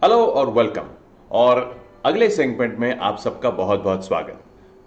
Hello और welcome. और अगले सेगमेंट में आप सबका बहुत बहुत स्वागत।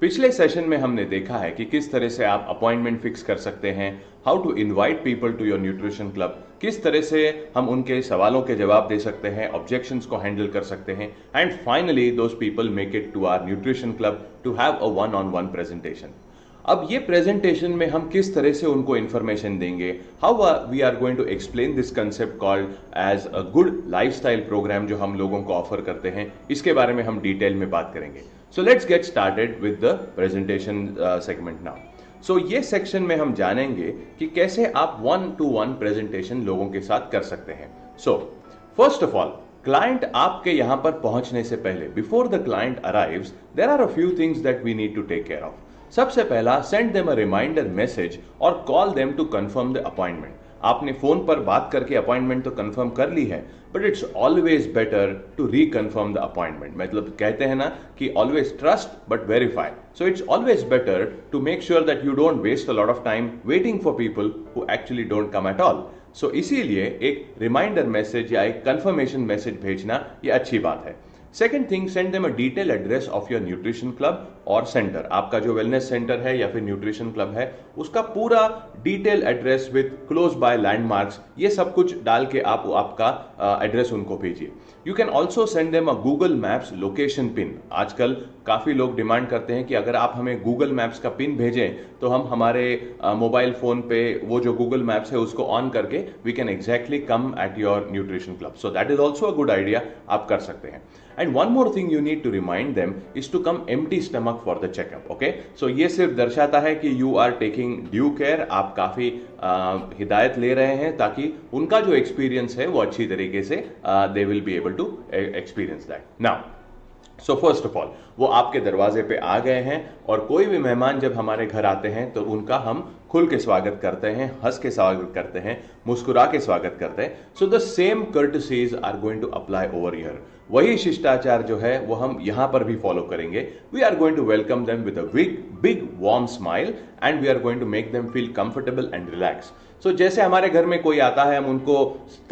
पिछले सेशन में हमने देखा है कि किस तरह से आप अपॉइंटमेंट फिक्स कर सकते हैं, how to invite people to your nutrition club, किस तरह से हम उनके सवालों के जवाब दे सकते हैं, ऑब्जेक्शंस को हैंडल कर सकते हैं, and finally those people make it to our nutrition club to have a one on one presentation. अब ये प्रेजेंटेशन में हम किस तरह से उनको इंफॉर्मेशन देंगे, how we are going to explain this concept called as a good lifestyle program जो हम लोगों को ऑफर करते हैं, इसके बारे में हम डिटेल में बात करेंगे। So let's get started with the presentation segment now. So ये सेक्शन में हम जानेंगे कि कैसे आप वन टू वन प्रेजेंटेशन लोगों के साथ कर सकते हैं। So first of all, client आपके यहां पर पहुंचने से पहले, before the client arrives, there are a few things that we need to take care of. सबसे पहला, send them a reminder message और call them to confirm the appointment. आपने फोन पर बात करके अपॉइंटमेंट तो कंफर्म कर ली है, but it's always better to reconfirm the appointment. मतलब कहते हैं ना कि always trust but verify. So it's always better to make sure that you don't waste a lot of time waiting for people who actually don't come at all. So इसीलिए एक reminder message या एक confirmation message भेजना ये अच्छी बात है। Second thing, send them a detail address of your nutrition club और सेंटर। आपका जो वेलनेस सेंटर है या फिर न्यूट्रिशन क्लब है, उसका पूरा detail address with close by landmarks, ये सब कुछ डाल के आप आपका एड्रेस उनको भेजिए। You can also send them a Google maps location pin. आजकल काफी लोग डिमांड करते हैं कि अगर आप हमें गूगल मैप्स का पिन भेजें तो हम हमारे मोबाइल फोन पे वो जो गूगल मैप्स है उसको ऑन करके we can exactly come at your nutrition club. So that is also a good idea, आप कर सकते हैं। And one more thing you need to remind them is to come empty stomach for the checkup. Okay, so ये सिर्फ दर्शाता है कि you are taking due care, आप काफी हिदायत ले रहे हैं ताकि उनका जो एक्सपीरियंस है वो अच्छी तरीके से they will be able to experience that. Now so first of all, वो आपके दरवाजे पे आ गए हैं और कोई भी मेहमान जब हमारे घर आते हैं तो उनका हम खुल के स्वागत करते हैं, हंस के स्वागत करते हैं, मुस्कुरा के स्वागत करते हैं। So the same courtesies are going to apply over here. वही शिष्टाचार जो है वो हम यहां पर भी फॉलो करेंगे। We are going to welcome them with a big big warm smile and we are going to make them feel comfortable and relax. So जैसे हमारे घर में कोई आता है, हम उनको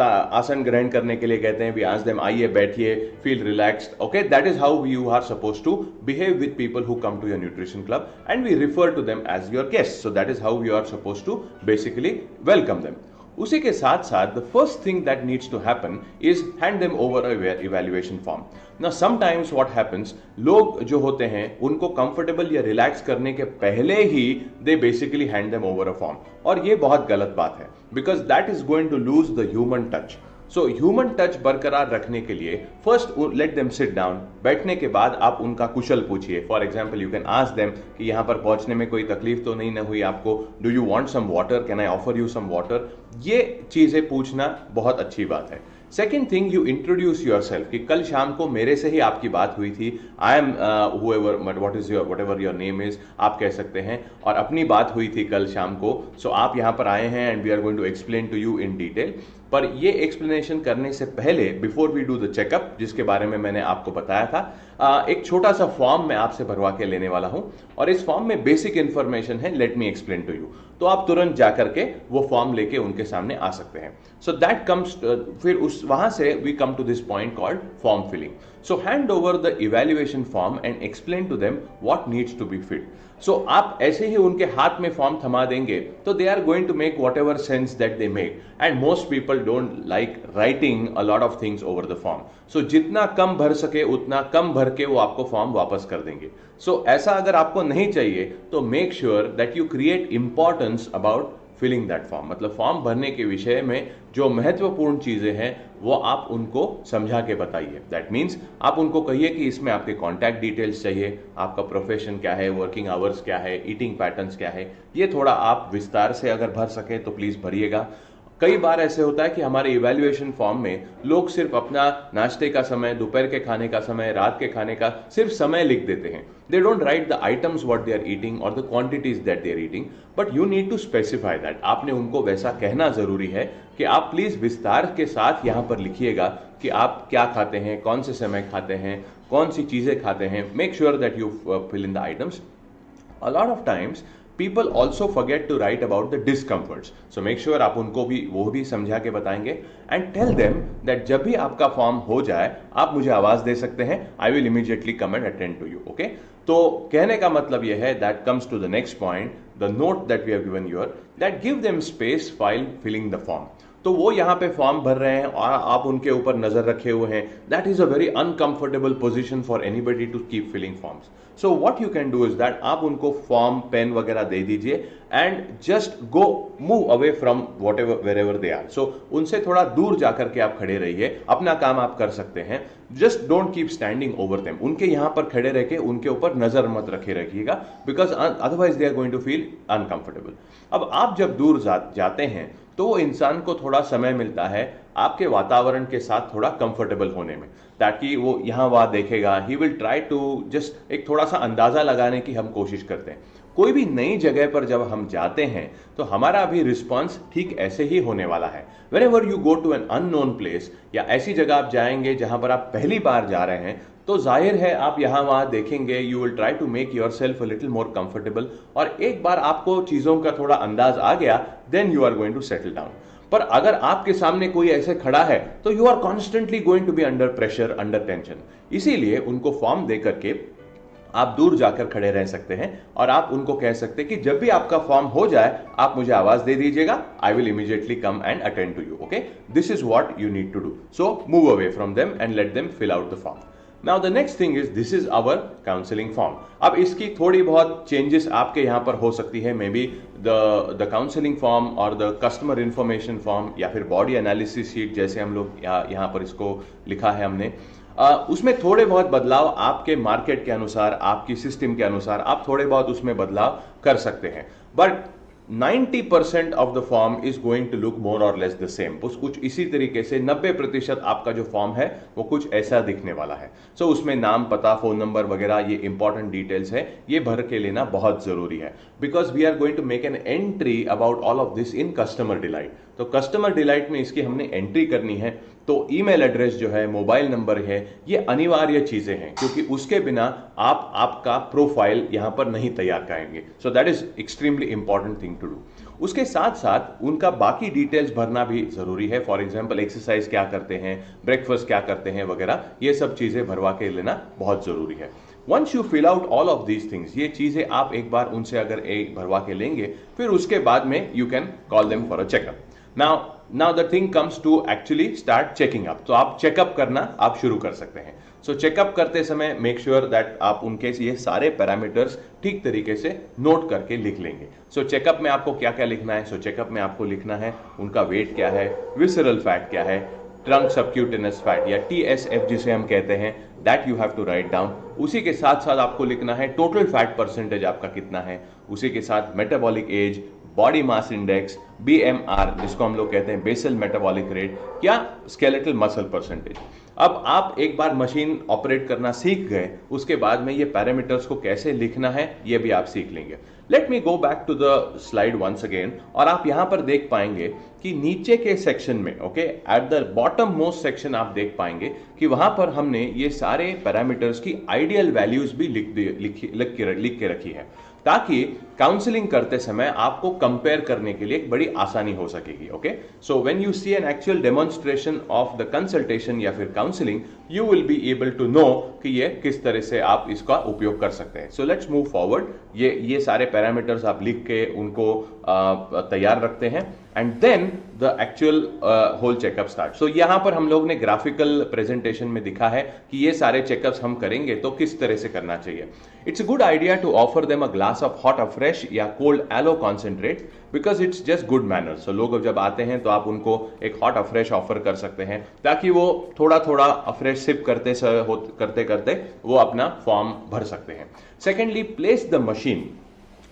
आसन ग्रहण करने के लिए कहते हैं, वी आस्क देम आइए बैठिए, feel relaxed. Okay, that is how you are supposed to behave with people who come to your nutrition club and we refer to them as your guest. So that is how you are supposed to basically welcome them. उसी के साथ साथ the first thing that needs to happen is hand them over a evaluation form. Now sometimes what happens, लोग जो होते हैं उनको comfortable या रिलैक्स करने के पहले ही they basically hand them over a form, और ये बहुत गलत बात है because that is going to lose the human touch. So human touch बरकरार रखने के लिए first let them sit down. बैठने के बाद आप उनका कुशल पूछिए। For example, you can ask them कि यहाँ पर पहुंचने में कोई तकलीफ तो नहीं न हुई आपको, do you want some water, can I offer you some water. ये चीजें पूछना बहुत अच्छी बात है। Second thing, you introduce yourself कि कल शाम को मेरे से ही आपकी बात हुई थी, I am whoever what is your whatever your name is, आप कह सकते हैं, और अपनी बात हुई थी कल शाम को। सो आप यहाँ पर आए हैं and we are going to explain to you in detail. पर ये एक्सप्लेनेशन करने से पहले, before we do the checkup, जिसके बारे में मैंने आपको बताया था, एक छोटा सा फॉर्म मैं आपसे भरवा के लेने वाला हूं और इस फॉर्म में बेसिक इंफॉर्मेशन है, let me explain to you. तो आप तुरंत जाकर के वो फॉर्म लेके उनके सामने आ सकते हैं। सो दैट कम्स, फिर उस वहां से we come to this point called form filling. So hand over the evaluation form and explain to them what needs to be fit. So आप ऐसे ही उनके हाथ में फॉर्म थमा देंगे तो they are going to make whatever sense that they make, and most people don't like writing a lot of things over the form. So जितना कम भर सके उतना कम भर के वो आपको फॉर्म वापस कर देंगे। सो ऐसा अगर आपको नहीं चाहिए तो make sure that you create importance about filling that form. मतलब फॉर्म भरने के विषय में जो महत्वपूर्ण चीजें हैं वो आप उनको समझा के बताइए। दैट मीन्स आप उनको कहिए कि इसमें आपके कॉन्टैक्ट डिटेल्स चाहिए, आपका प्रोफेशन क्या है, वर्किंग आवर्स क्या है, ईटिंग पैटर्न्स क्या है, ये थोड़ा आप विस्तार से अगर भर सके तो प्लीज भरिएगा। कई बार ऐसे होता है कि हमारे इवैल्यूएशन फॉर्म में लोग सिर्फ अपना नाश्ते का समय, दोपहर के खाने का समय, रात के खाने का सिर्फ समय लिख देते हैं। They don't write the items what they are eating और the quantities that they are eating, but you need to specify that. आपने उनको वैसा कहना जरूरी है कि आप प्लीज विस्तार के साथ यहां पर लिखिएगा कि आप क्या खाते हैं, कौन से समय खाते हैं, कौन सी चीजें खाते हैं। Make sure that you fill in the items. A lot of times people also forget to write about the discomforts, so make sure आप उनको भी वो भी समझा के बताएंगे एंड टेल देम दैट जब भी आपका फॉर्म हो जाए आप मुझे आवाज दे सकते हैं, I will immediately come and attend to you. Okay, तो कहने का मतलब यह है that comes to the next point, the note that we have given your, that give them space while filling the form. तो वो यहाँ पे फॉर्म भर रहे हैं और आप उनके ऊपर नजर रखे हुए हैं, that is a very uncomfortable position for anybody to keep filling forms. So what you can do is that आप उनको फॉर्म पेन वगैरह दे दीजिए and just go move away from whatever wherever they are. So उनसे थोड़ा दूर जाकर के आप खड़े रहिए, अपना काम आप कर सकते हैं, just don't keep standing over them. उनके यहां पर खड़े रह के उनके ऊपर नजर मत रखिएगा, because otherwise they are going to feel uncomfortable. अब आप जब दूर जाते हैं तो वो इंसान को थोड़ा समय मिलता है आपके वातावरण के साथ थोड़ा कंफर्टेबल होने में, ताकि वो यहां वहां देखेगा, he will try to just एक थोड़ा सा अंदाजा लगाने की हम कोशिश करते हैं। कोई भी नई जगह पर जब हम जाते हैं तो हमारा भी रिस्पॉन्स ठीक ऐसे ही होने वाला है। Whenever you go to an unknown place या ऐसी जगह आप जाएंगे जहां पर आप पहली बार जा रहे हैं, तो जाहिर है आप यहां वहां देखेंगे, you will try to make yourself a little more comfortable, और एक बार आपको चीजों का थोड़ा अंदाज आ गया then you are going to settle down. पर अगर आपके सामने कोई ऐसे खड़ा है तो you are constantly going to be under pressure, under tension. इसीलिए उनको फॉर्म देकर के आप दूर जाकर खड़े रह सकते हैं और आप उनको कह सकते हैं कि जब भी आपका फॉर्म हो जाए आप मुझे आवाज दे दीजिएगा, I will immediately come and attend to you. Okay, this is what you need to do. So move away from them and let them fill out the form. Now the next thing is this is our counselling form. अब इसकी थोड़ी बहुत changes आपके यहां पर हो सकती है, may be the counselling form और द कस्टमर इंफॉर्मेशन फॉर्म या फिर बॉडी एनालिसिस शीट जैसे हम लोग यहां पर इसको लिखा है हमने, उसमें थोड़े बहुत बदलाव आपके मार्केट के अनुसार, आपकी सिस्टम के अनुसार आप थोड़े बहुत उसमें बदलाव कर सकते हैं, but 90% of the form is going to look more और लेस द सेम। कुछ इसी तरीके से 90% आपका जो फॉर्म है वो कुछ ऐसा दिखने वाला है। सो उसमें नाम, पता, फोन नंबर वगैरह ये इंपॉर्टेंट डिटेल्स है, ये भर के लेना बहुत जरूरी है, because we are going to make an entry about all of this in customer delight. तो कस्टमर डिलाइट में इसकी हमने एंट्री करनी है, तो ईमेल एड्रेस जो है, मोबाइल नंबर है, ये अनिवार्य चीजें हैं, क्योंकि उसके बिना आप आपका प्रोफाइल यहां पर नहीं तैयार करेंगे। So that is extremely important thing to do. उसके साथ साथ उनका बाकी डिटेल्स भरना भी जरूरी है। फॉर एग्जांपल एक्सरसाइज क्या करते हैं, ब्रेकफास्ट क्या करते हैं वगैरह, ये सब चीजें भरवा के लेना बहुत जरूरी है। Once you fill out all of these things, ये चीजें आप एक बार उनसे अगर एक भरवा के लेंगे, फिर उसके बाद में you can call them for a checkup. Now the thing comes to actually start checking up. तो आप चेकअप करना आप शुरू कर सकते हैं। सो चेकअप करते समय मेक श्योर दैट आप उनके ये सारे पैरामीटर्स ठीक तरीके से नोट करके लिख लेंगे। सो चेकअप में आपको क्या क्या लिखना है? सो चेकअप में आपको लिखना है उनका वेट क्या है, विसरल फैट क्या है, ट्रंक सबक्यूटेनस फैट या TSF जिसे हम कहते हैं, that you have to write down. उसी के साथ साथ आपको लिखना है टोटल फैट परसेंटेज आपका कितना है, उसी के साथ metabolic age, body mass index, BMR जिसको हम लोग कहते हैं बेसल मेटाबॉलिक रेट, या स्केलेटल मसल परसेंटेज। अब आप एक बार मशीन ऑपरेट करना सीख गए, उसके बाद में ये पैरामीटर्स को कैसे लिखना है ये भी आप सीख लेंगे। Let me go back to the slide once again, और आप यहां पर देख पाएंगे कि नीचे के सेक्शन में, okay, at the bottom most section आप देख पाएंगे कि वहां पर हमने ये सारे पैरामीटर्स की आइडियल वैल्यूज भी लिख के रखी है, ताकि काउंसलिंग करते समय आपको कंपेयर करने के लिए एक बड़ी आसानी हो सकेगी। Okay, so when you see an actual demonstration of the consultation या फिर counselling, you will be able to know कि ये किस तरह से आप इसका उपयोग कर सकते हैं। So let's move forward. ये सारे पैरामीटर्स आप लिख के उनको तैयार रखते हैं, and then the actual whole checkup start. So यहां पर हम लोग ने ग्राफिकल प्रेजेंटेशन में दिखा है कि ये सारे चेकअप्स हम करेंगे तो किस तरह से करना चाहिए। It's a good idea to offer them a glass of hot afresh या cold aloe concentrate, because it's just good manners. So लोग जब आते हैं तो आप उनको एक हॉट अफ्रेश ऑफर कर सकते हैं, ताकि वो थोड़ा थोड़ा अफ्रेश सिप करते करते वो अपना फॉर्म भर सकते हैं। सेकेंडली, प्लेस द मशीन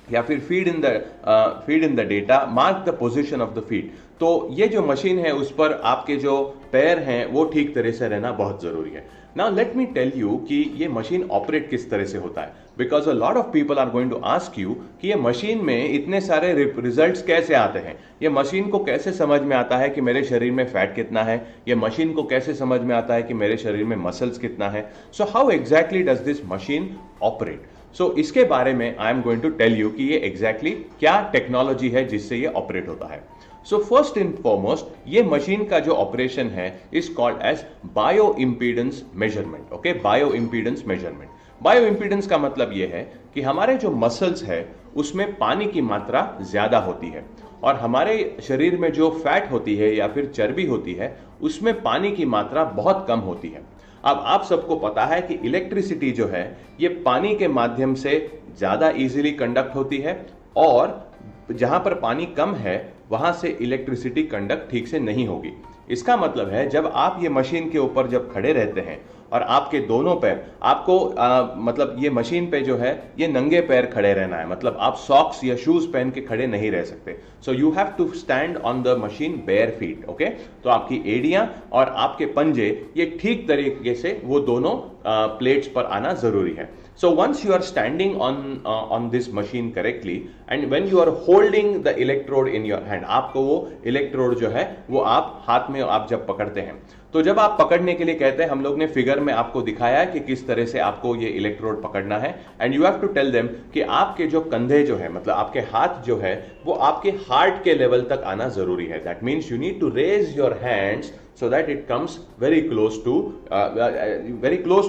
या फिर feed in the data, mark the position of the feed. तो ये जो मशीन है उस पर आपके जो पैर हैं वो ठीक तरह से रहना बहुत जरूरी है। Now let me tell you कि ये मशीन ऑपरेट किस तरह से होता है, because a lot of people are going to ask you कि ये मशीन में इतने सारे रिजल्ट्स कैसे आते हैं, ये मशीन को कैसे समझ में आता है कि मेरे शरीर में फैट कितना है, ये मशीन को कैसे समझ में आता है कि मेरे शरीर में मसल्स कितना है। So how exactly does this machine operate? So इसके बारे में I am going to tell you कि ये एग्जैक्टली क्या टेक्नोलॉजी है जिससे ये ऑपरेट होता है। सो फर्स्ट एंड फॉरमोस्ट, ये मशीन का जो ऑपरेशन है is called as bio impedance measurement. Okay, bio impedance measurement. Bio impedance का मतलब ये है कि हमारे जो मसल्स है उसमें पानी की मात्रा ज्यादा होती है और हमारे शरीर में जो फैट होती है या फिर चर्बी होती है उसमें पानी की मात्रा बहुत कम होती है। अब आप सबको पता है कि इलेक्ट्रिसिटी जो है ये पानी के माध्यम से ज्यादा इजीली कंडक्ट होती है और जहां पर पानी कम है वहां से इलेक्ट्रिसिटी कंडक्ट ठीक से नहीं होगी। इसका मतलब है जब आप ये मशीन के ऊपर जब खड़े रहते हैं और आपके दोनों पैर आपको मतलब ये मशीन पे जो है ये नंगे पैर खड़े रहना है, मतलब आप सॉक्स या शूज पहन के खड़े नहीं रह सकते। So you have to stand on the machine bare feet. Okay, तो आपकी एड़ियां और आपके पंजे ये ठीक तरीके से वो दोनों प्लेट्स पर आना जरूरी है। So once you are standing on this machine correctly and when you are holding the electrode in your hand, आपको वो इलेक्ट्रोड जो है वो आप हाथ में आप जब पकड़ते हैं, तो जब आप पकड़ने के लिए कहते हैं, हम लोग ने फिगर में आपको दिखाया है कि किस तरह से आपको ये इलेक्ट्रोड पकड़ना है। And you have to tell them कि आपके जो कंधे जो है मतलब आपके हाथ जो है वो आपके हार्ट के लेवल तक आना जरूरी है। That means you need to raise your hands so that it comes very close to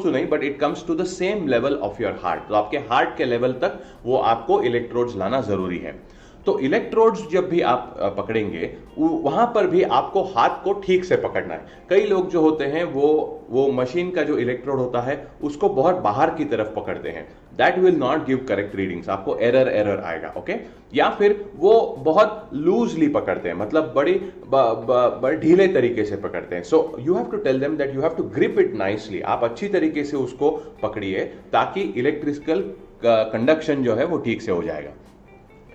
नहीं, but it comes to the same level of your heart। तो आपके हार्ट के लेवल तक वो आपको इलेक्ट्रोड्स लाना जरूरी है। तो इलेक्ट्रोड्स जब भी आप पकड़ेंगे वहां पर भी आपको हाथ को ठीक से पकड़ना है। कई लोग जो होते हैं वो मशीन का जो इलेक्ट्रोड होता है उसको बहुत बाहर की तरफ पकड़ते हैं। That will not give correct readings, आपको एरर आएगा। ओके, या फिर वो बहुत लूजली पकड़ते हैं, मतलब बड़े ढीले तरीके से पकड़ते हैं। So you have to tell them that you have to grip it nicely. आप अच्छी तरीके से उसको पकड़िए ताकि इलेक्ट्रिकल कंडक्शन जो है वो ठीक से हो जाएगा।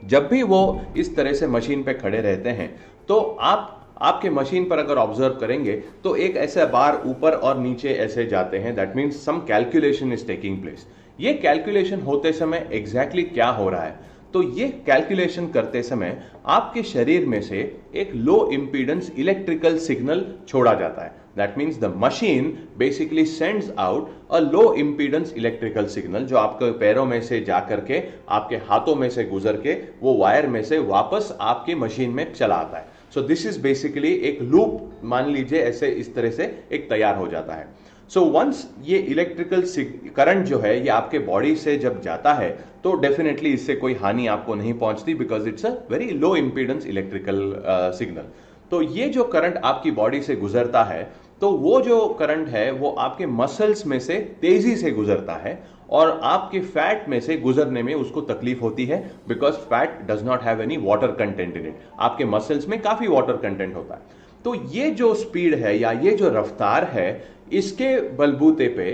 जब भी वो इस तरह से मशीन पे खड़े रहते हैं तो आपके मशीन पर अगर ऑब्जर्व करेंगे तो एक ऐसा बार ऊपर और नीचे ऐसे जाते हैं। That means some calculation is taking place. ये कैलकुलेशन होते समय एग्जैक्टली क्या हो रहा है, तो ये कैलकुलेशन करते समय आपके शरीर में से एक लो इंपीडेंस इलेक्ट्रिकल सिग्नल छोड़ा जाता है। That means the machine basically sends out a low impedance electrical signal जो आपके पैरों में से जा करके आपके हाथों में से गुजर के वो वायर में से वापस आपकी मशीन में चला आता है। सो दिस इज बेसिकली एक लूप मान लीजिए ऐसे इस तरह से एक तैयार हो जाता है। सो वंस ये इलेक्ट्रिकल करंट जो है ये आपके बॉडी से जब जाता है तो डेफिनेटली इससे कोई हानि आपको नहीं पहुंचती because it's a very low impedance electrical signal. तो ये जो करंट आपकी बॉडी से गुजरता है तो वो जो करंट है वो आपके मसल्स में से तेजी से गुजरता है और आपके फैट में से गुजरने में उसको तकलीफ होती है because fat does not have any water content in it. आपके मसल्स में काफी वाटर कंटेंट होता है। तो ये जो स्पीड है या ये जो रफ्तार है इसके बलबूते पे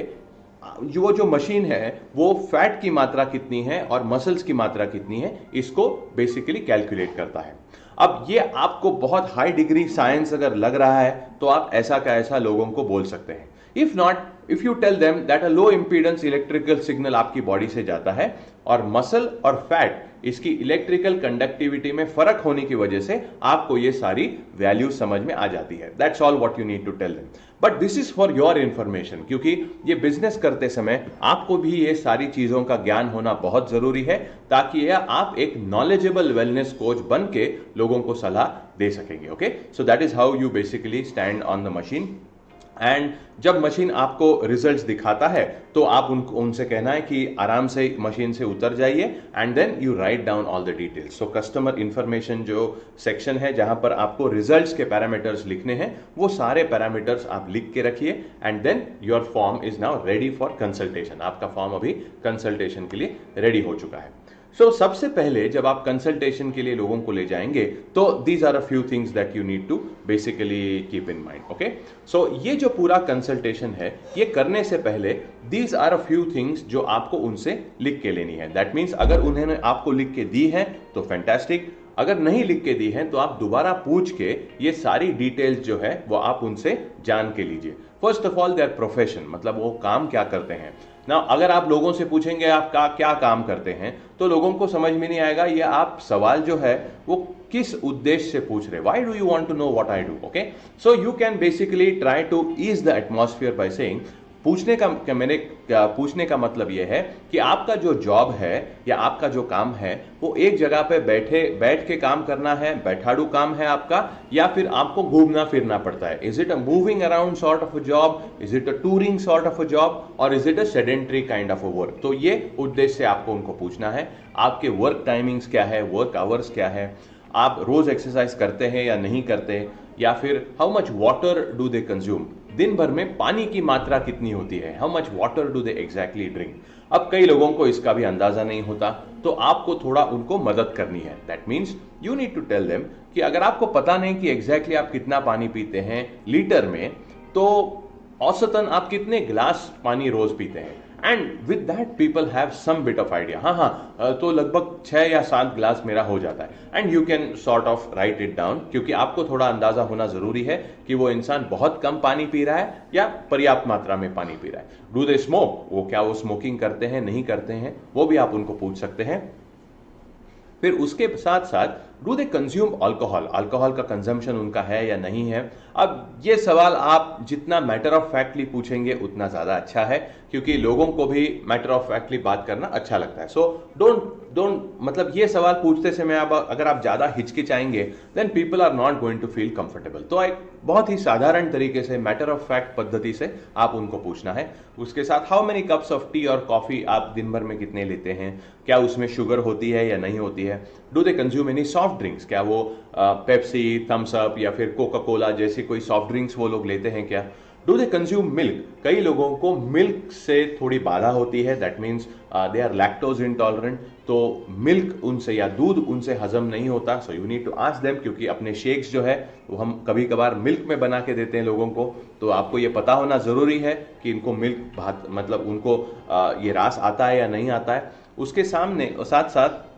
जो मशीन है वो फैट की मात्रा कितनी है और मसल्स की मात्रा कितनी है इसको बेसिकली कैलकुलेट करता है। अब ये आपको बहुत हाई डिग्री साइंस अगर लग रहा है तो आप ऐसा का ऐसा लोगों को बोल सकते हैं। If not, if you tell them that a low impedance electrical signal आपकी बॉडी से जाता है और मसल और फैट इसकी इलेक्ट्रिकल कंडक्टिविटी में फर्क होने की वजह से आपको ये सारी वैल्यू समझ में आ जाती है। That's all what you need to tell them, but this is for your information, क्योंकि ये बिजनेस करते समय आपको भी ये सारी चीजों का ज्ञान होना बहुत जरूरी है ताकि आप एक नॉलेजेबल वेलनेस कोच बन के लोगों को सलाह दे सकेंगे। Okay, so that is how you basically stand on the machine. And जब मशीन आपको रिजल्ट्स दिखाता है तो आप उनसे कहना है कि आराम से मशीन से उतर जाइए and then you write down all the details. So customer information जो सेक्शन है जहां पर आपको रिजल्ट्स के पैरामीटर्स लिखने हैं वो सारे पैरामीटर्स आप लिख के रखिए and then your form is now ready for consultation. आपका फॉर्म अभी कंसल्टेशन के लिए रेडी हो चुका है। सो सबसे पहले जब आप कंसल्टेशन के लिए लोगों को ले जाएंगे तो these are a few things that you need to basically keep in mind. Okay, so ये जो पूरा कंसल्टेशन है ये करने से पहले these are a few things जो आपको उनसे लिख के लेनी है। दैट मीन्स अगर उन्होंने आपको लिख के दी है तो फैंटास्टिक, अगर नहीं लिख के दी है तो आप दोबारा पूछ के ये सारी डिटेल्स जो है वो आप उनसे जान के लीजिए। First of all their profession, मतलब वो काम क्या करते हैं ना। अगर आप लोगों से पूछेंगे आप क्या काम करते हैं तो लोगों को समझ में नहीं आएगा ये आप सवाल जो है वो किस उद्देश्य से पूछ रहे। Why do you want to know what I do? Okay, so you can basically try to ease the atmosphere by saying पूछने का मतलब यह है कि आपका जो जॉब है या आपका जो काम है वो एक जगह पे बैठ के काम करना है, बैठाड़ू काम है आपका, या फिर आपको घूमना फिरना पड़ता है। Is it a moving around sort of a job, is it a touring sort of a job, और is it a sedentary kind of a work. तो ये उद्देश्य से आपको उनको पूछना है। आपके वर्क टाइमिंग्स क्या है, वर्क आवर्स क्या है, आप रोज एक्सरसाइज करते हैं या नहीं करते, या फिर how much water do they consume, दिन भर में पानी की मात्रा कितनी होती है, how much water do they exactly drink. अब कई लोगों को इसका भी अंदाजा नहीं होता, तो आपको थोड़ा उनको मदद करनी है। That means you need to tell them कि अगर आपको पता नहीं कि एग्जैक्टली आप कितना पानी पीते हैं लीटर में, तो औसतन आप कितने गिलास पानी रोज पीते हैं, and with that people have some bit of idea. हाँ, तो लगभग 6 या 7 गिलास मेरा हो जाता है, and you can sort of right it down, क्योंकि आपको थोड़ा अंदाजा होना जरूरी है कि वो इंसान बहुत कम पानी पी रहा है या पर्याप्त मात्रा में पानी पी रहा है। डू दे स्मोक, क्या वो स्मोकिंग करते हैं, नहीं करते हैं, वो भी आप उनको पूछ सकते हैं। फिर उसके साथ साथ do they consume alcohol, alcohol का कंजम्पशन उनका है या नहीं है। अब ये सवाल आप जितना मैटर ऑफ फैक्टली पूछेंगे उतना ज्यादा अच्छा है, क्योंकि लोगों को भी मैटर ऑफ फैक्टली बात करना अच्छा लगता है। सो डोंट मतलब ये सवाल पूछते समय अगर आप ज्यादा हिचकिचाएंगे then people are not going to feel comfortable. तो एक बहुत ही साधारण तरीके से मैटर ऑफ फैक्ट पद्धति से आप उनको पूछना है। उसके साथ how many cups of T और कॉफी आप दिन भर में कितने लेते हैं, क्या उसमें शुगर होती है या नहीं होती है। Do they consume any soft drinks, क्या वो पेप्सी, थम्स अप या फिर कोका कोला जैसी कोई सॉफ्ट ड्रिंक्स वो लोग लेते हैं क्या। डू दे कंज्यूम मिल्क, कई लोगों को मिल्क से थोड़ी बाधा होती है, that means they are lactose intolerant, तो मिल्क उनसे या दूध उनसे हजम नहीं होता। So you need to ask them, क्योंकि अपने शेक्स जो है वो हम कभी कभार मिल्क में बना के देते हैं लोगों को, तो आपको ये पता होना जरूरी है कि इनको मिल्क मतलब उनको ये रास आता है या नहीं आता है। उसके साथ साथ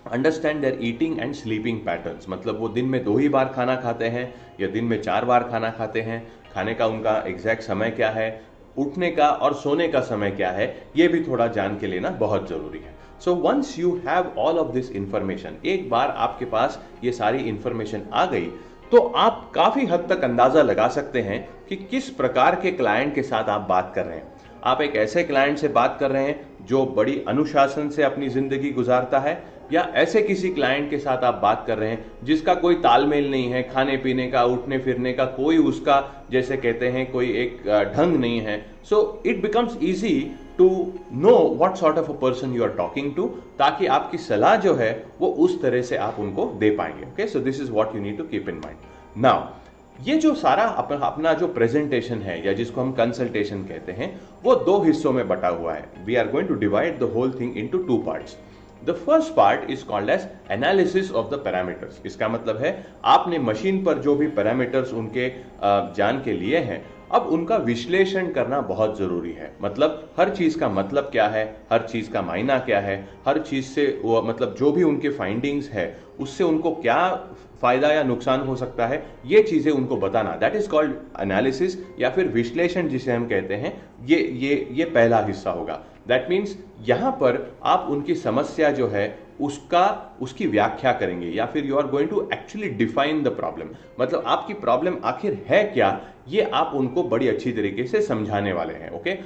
understand their eating and sleeping patterns, मतलब वो दिन में 2 ही बार खाना खाते हैं या दिन में 4 बार खाना खाते हैं, खाने का उनका एग्जैक्ट समय क्या है, उठने का और सोने का समय क्या है, ये भी थोड़ा जान के लेना बहुत जरूरी है। So once you have all of this information, एक बार आपके पास ये सारी इंफॉर्मेशन आ गई, तो आप काफी हद तक अंदाजा लगा सकते हैं कि किस प्रकार के क्लाइंट के साथ आप बात कर रहे हैं। आप एक ऐसे क्लाइंट से बात कर रहे हैं जो बड़ी अनुशासन से अपनी जिंदगी गुजारता है, या ऐसे किसी क्लाइंट के साथ आप बात कर रहे हैं जिसका कोई तालमेल नहीं है, खाने पीने का, उठने फिरने का कोई उसका, जैसे कहते हैं, कोई एक ढंग नहीं है। So it becomes easy to know what sort of a person you are talking to, ताकि आपकी सलाह जो है वो उस तरह से आप उनको दे पाएंगे। Okay, so this is what you need to keep in mind. Now ये जो सारा अपना जो प्रेजेंटेशन है या जिसको हम कंसल्टेशन कहते हैं, वो 2 हिस्सों में बटा हुआ है। We are going to divide the whole thing into 2 parts. The first part is called as analysis of the parameters. इसका मतलब है आपने मशीन पर जो भी पैरामीटर्स उनके जान के लिए हैं, अब उनका विश्लेषण करना बहुत जरूरी है। मतलब हर चीज का मतलब क्या है, हर चीज का मायना क्या है, हर चीज से वो मतलब जो भी उनके फाइंडिंग्स है उससे उनको क्या फायदा या नुकसान हो सकता है, ये चीजें उनको बताना, दैट इज कॉल्ड एनालिसिस या फिर विश्लेषण जिसे हम कहते हैं। ये पहला हिस्सा होगा। दैट मीन्स यहां पर आप उनकी समस्या जो है उसकी व्याख्या करेंगे, या फिर you are going to actually define the problem. मतलब आपकी प्रॉब्लम आखिर है क्या, ये आप उनको बड़ी अच्छी तरीके से समझाने वाले हैं। ओके,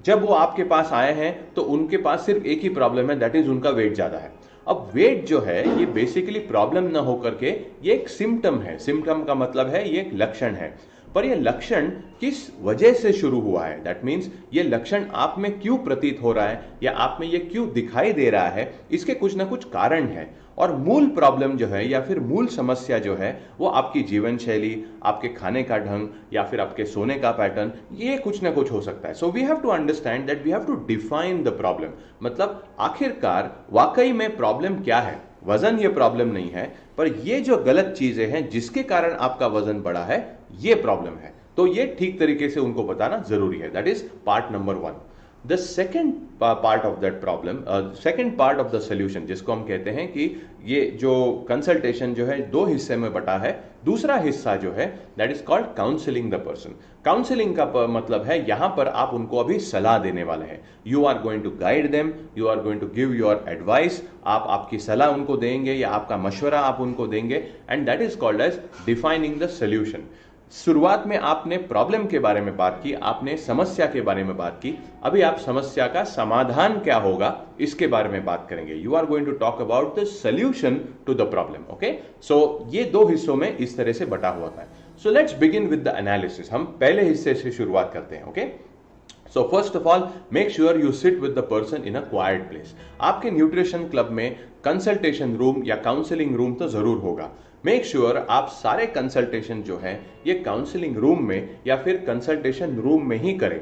जब वो आपके पास आए हैं तो उनके पास सिर्फ एक ही प्रॉब्लम है, दैट इज उनका वेट ज्यादा है। अब वेट जो है ये बेसिकली प्रॉब्लम ना होकर के ये एक सिम्टम है। सिम्टम का मतलब है ये एक लक्षण है, पर यह लक्षण किस वजह से शुरू हुआ है, दैट मीन्स ये लक्षण आप में क्यों प्रतीत हो रहा है या आप में ये क्यों दिखाई दे रहा है, इसके कुछ ना कुछ कारण है। और मूल प्रॉब्लम जो है या फिर मूल समस्या जो है वो आपकी जीवन शैली, आपके खाने का ढंग या फिर आपके सोने का पैटर्न, ये कुछ ना कुछ हो सकता है। So we have to understand that we have to define the problem. मतलब आखिरकार वाकई में प्रॉब्लम क्या है। वजन ये प्रॉब्लम नहीं है, पर ये जो गलत चीजें हैं जिसके कारण आपका वजन बढ़ा है, ये प्रॉब्लम है। तो ये ठीक तरीके से उनको बताना जरूरी है। That is part number 1। The second part of that problem, second part of the solution, जिसको हम कहते हैं कि ये जो कंसल्टेशन जो है 2 हिस्से में बटा है। दूसरा हिस्सा जो है that is called counselling the person. Counselling का मतलब है यहां पर आप उनको अभी सलाह देने वाले हैं। You are going to guide them, you are going to give your advice. आप आपकी सलाह उनको देंगे या आपका मशवरा आप उनको देंगे, and that is called as defining the solution. शुरुआत में आपने प्रॉब्लम के बारे में बात की, आपने समस्या के बारे में बात की, अभी आप समस्या का समाधान क्या होगा इसके बारे में बात करेंगे। You are going to talk about the solution to the problem. Okay, so ये दो हिस्सों में इस तरह से बटा हुआ था। So let's begin with the analysis. हम पहले हिस्से से शुरुआत करते हैं। Okay, so first of all make sure you sit with the person in a quite place. आपके न्यूट्रिशन क्लब में कंसल्टेशन रूम या काउंसलिंग रूम तो जरूर होगा। मेक श्योर आप सारे कंसल्टेशन जो है ये काउंसलिंग रूम में या फिर कंसल्टेशन रूम में ही करें,